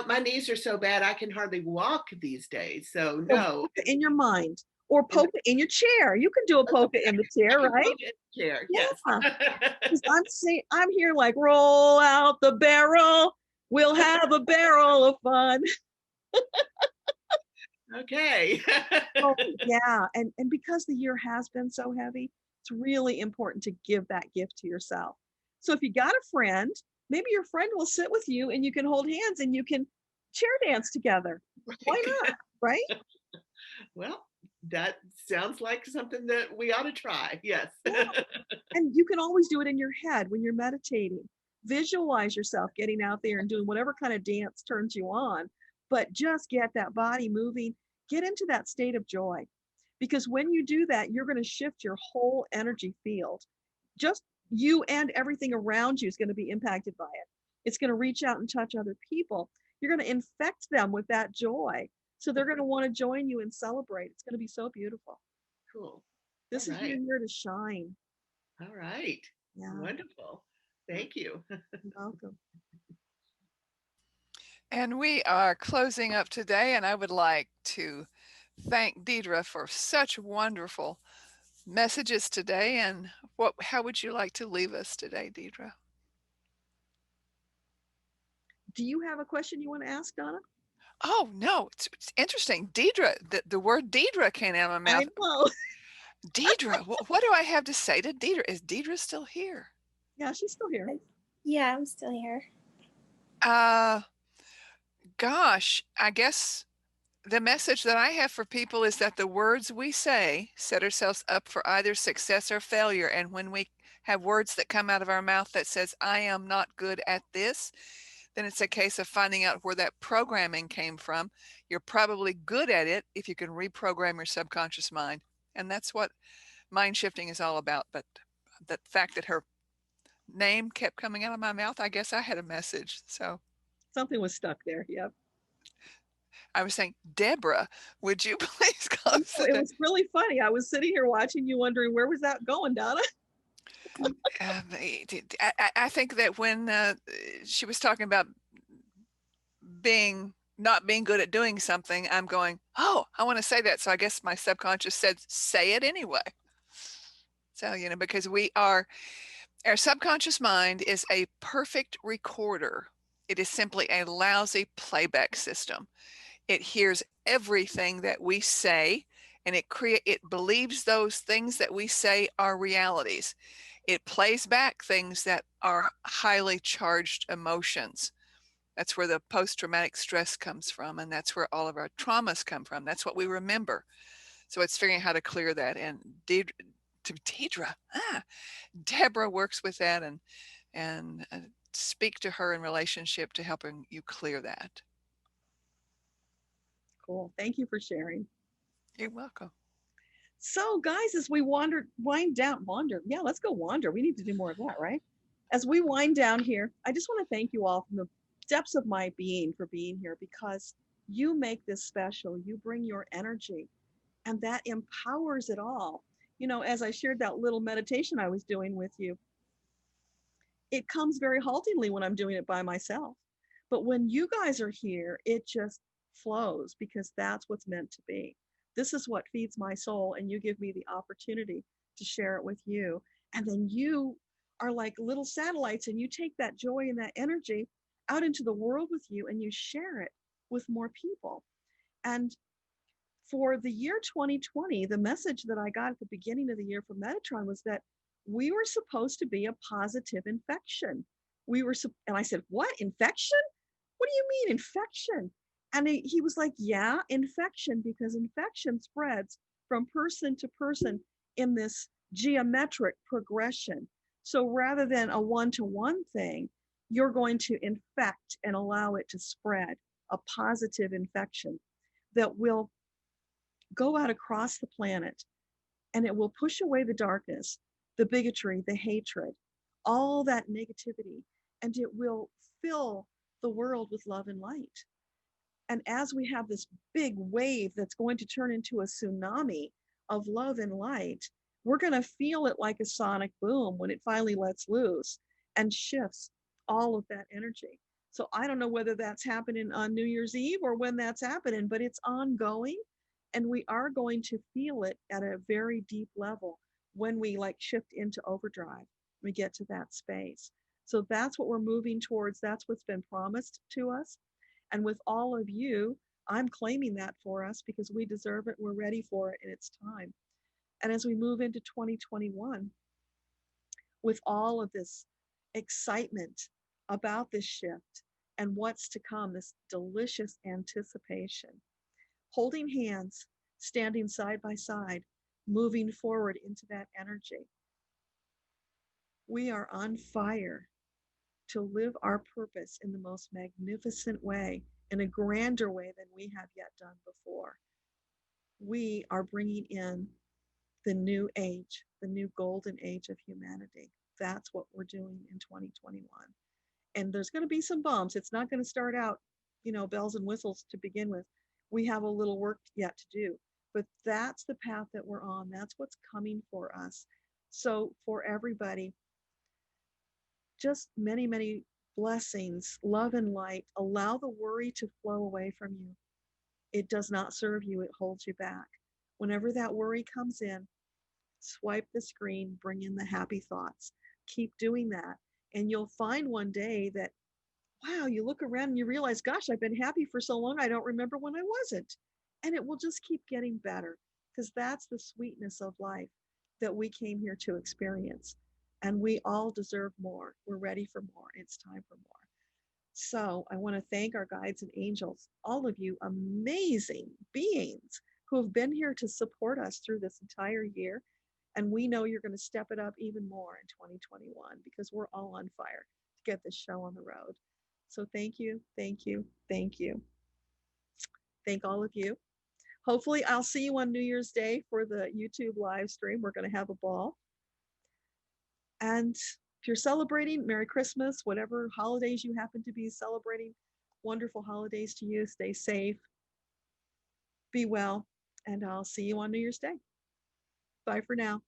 My knees are so bad I can hardly walk these days. So no. In your mind, or polka in your chair. You can do a polka in the chair, right? In the chair, yes. I'm here like, roll out the barrel. We'll have a barrel of fun. Okay. Oh, yeah, and because the year has been so heavy, it's really important to give that gift to yourself. So if you got a friend, maybe your friend will sit with you and you can hold hands and you can chair dance together. Why not, right? Well, that sounds like something that we ought to try. Yes. Yeah. And you can always do it in your head when you're meditating. Visualize yourself getting out there and doing whatever kind of dance turns you on, but just get that body moving, get into that state of joy. Because when you do that, you're going to shift your whole energy field. Just you and everything around you is going to be impacted by it. It's going to reach out and touch other people. You're going to infect them with that joy. So they're going to want to join you and celebrate. It's going to be so beautiful. Cool. This is your year to shine. All right. Yeah. Wonderful. Thank you. You're welcome. And we are closing up today, and I would like to thank Deidre for such wonderful messages today. And how would you like to leave us today, Deidre? Do you have a question you want to ask, Donna? Oh, no, it's interesting. Deidre, the word Deidre came out of my mouth. I know. Deidre, what do I have to say to Deidre? Is Deidre still here? Yeah, she's still here. Yeah, I'm still here. Gosh, I guess the message that I have for people is that the words we say set ourselves up for either success or failure. And when we have words that come out of our mouth that says, I am not good at this, then it's a case of finding out where that programming came from. You're probably good at it if you can reprogram your subconscious mind. And that's what mind shifting is all about. But the fact that her name kept coming out of my mouth, I guess I had a message. So something was stuck there. Yep. I was saying, Deborah, would you please close it? It was really funny. I was sitting here watching you wondering, where was that going, Donna? I think that when she was talking about not being good at doing something, I'm going, oh, I want to say that. So I guess my subconscious said, say it anyway. So, because our subconscious mind is a perfect recorder. It is simply a lousy playback system. It hears everything that we say, and it believes those things that we say are realities. It plays back things that are highly charged emotions. That's where the post-traumatic stress comes from, and that's where all of our traumas come from. That's what we remember. So it's figuring out how to clear that. And Deborah works with that and speak to her in relationship to helping you clear that. Cool. Thank you for sharing. You're welcome. So guys, as we wander, yeah, let's go wander. We need to do more of that, right? As we wind down here, I just want to thank you all from the depths of my being for being here, because you make this special. You bring your energy, and that empowers it all. As I shared that little meditation I was doing with you, it comes very haltingly when I'm doing it by myself. But when you guys are here, it just flows, because that's what's meant to be. This is what feeds my soul, and you give me the opportunity to share it with you. And then you are like little satellites, and you take that joy and that energy out into the world with you, and you share it with more people. And for the year 2020, the message that I got at the beginning of the year from Metatron was that we were supposed to be a positive infection. And I said, what, infection? What do you mean infection? And he was like, yeah, infection, because infection spreads from person to person in this geometric progression. So rather than a one-to-one thing, you're going to infect and allow it to spread, a positive infection that will go out across the planet, and it will push away the darkness, the bigotry, the hatred, all that negativity, and it will fill the world with love and light. And as we have this big wave that's going to turn into a tsunami of love and light, we're going to feel it like a sonic boom when it finally lets loose and shifts all of that energy. So I don't know whether that's happening on New Year's Eve or when that's happening, but it's ongoing, and we are going to feel it at a very deep level when we shift into overdrive. We get to that space. So that's what we're moving towards. That's what's been promised to us. And with all of you, I'm claiming that for us, because we deserve it. We're ready for it, and it's time. And as we move into 2021, with all of this excitement about this shift and what's to come, this delicious anticipation, holding hands, standing side by side, moving forward into that energy, we are on fire to live our purpose in the most magnificent way, in a grander way than we have yet done before. We are bringing in the new age, the new golden age of humanity. That's what we're doing in 2021. And there's going to be some bumps. It's not going to start out bells and whistles to begin with. We have a little work yet to do, but that's the path that we're on. That's what's coming for us. So for everybody, just many, many blessings, love and light. Allow the worry to flow away from you. It does not serve you. It holds you back. Whenever that worry comes in, swipe the screen, bring in the happy thoughts. Keep doing that. And you'll find one day that, wow, you look around and you realize, gosh, I've been happy for so long, I don't remember when I wasn't. And it will just keep getting better, because that's the sweetness of life that we came here to experience. And we all deserve more. We're ready for more. It's time for more. So I want to thank our guides and angels, all of you amazing beings who have been here to support us through this entire year. And we know you're going to step it up even more in 2021, because we're all on fire to get this show on the road. So thank you, thank you, thank you. Thank all of you. Hopefully I'll see you on New Year's Day for the YouTube live stream. We're going to have a ball. And if you're celebrating, Merry Christmas, whatever holidays you happen to be celebrating, wonderful holidays to you. Stay safe, be well, and I'll see you on New Year's Day. Bye for now.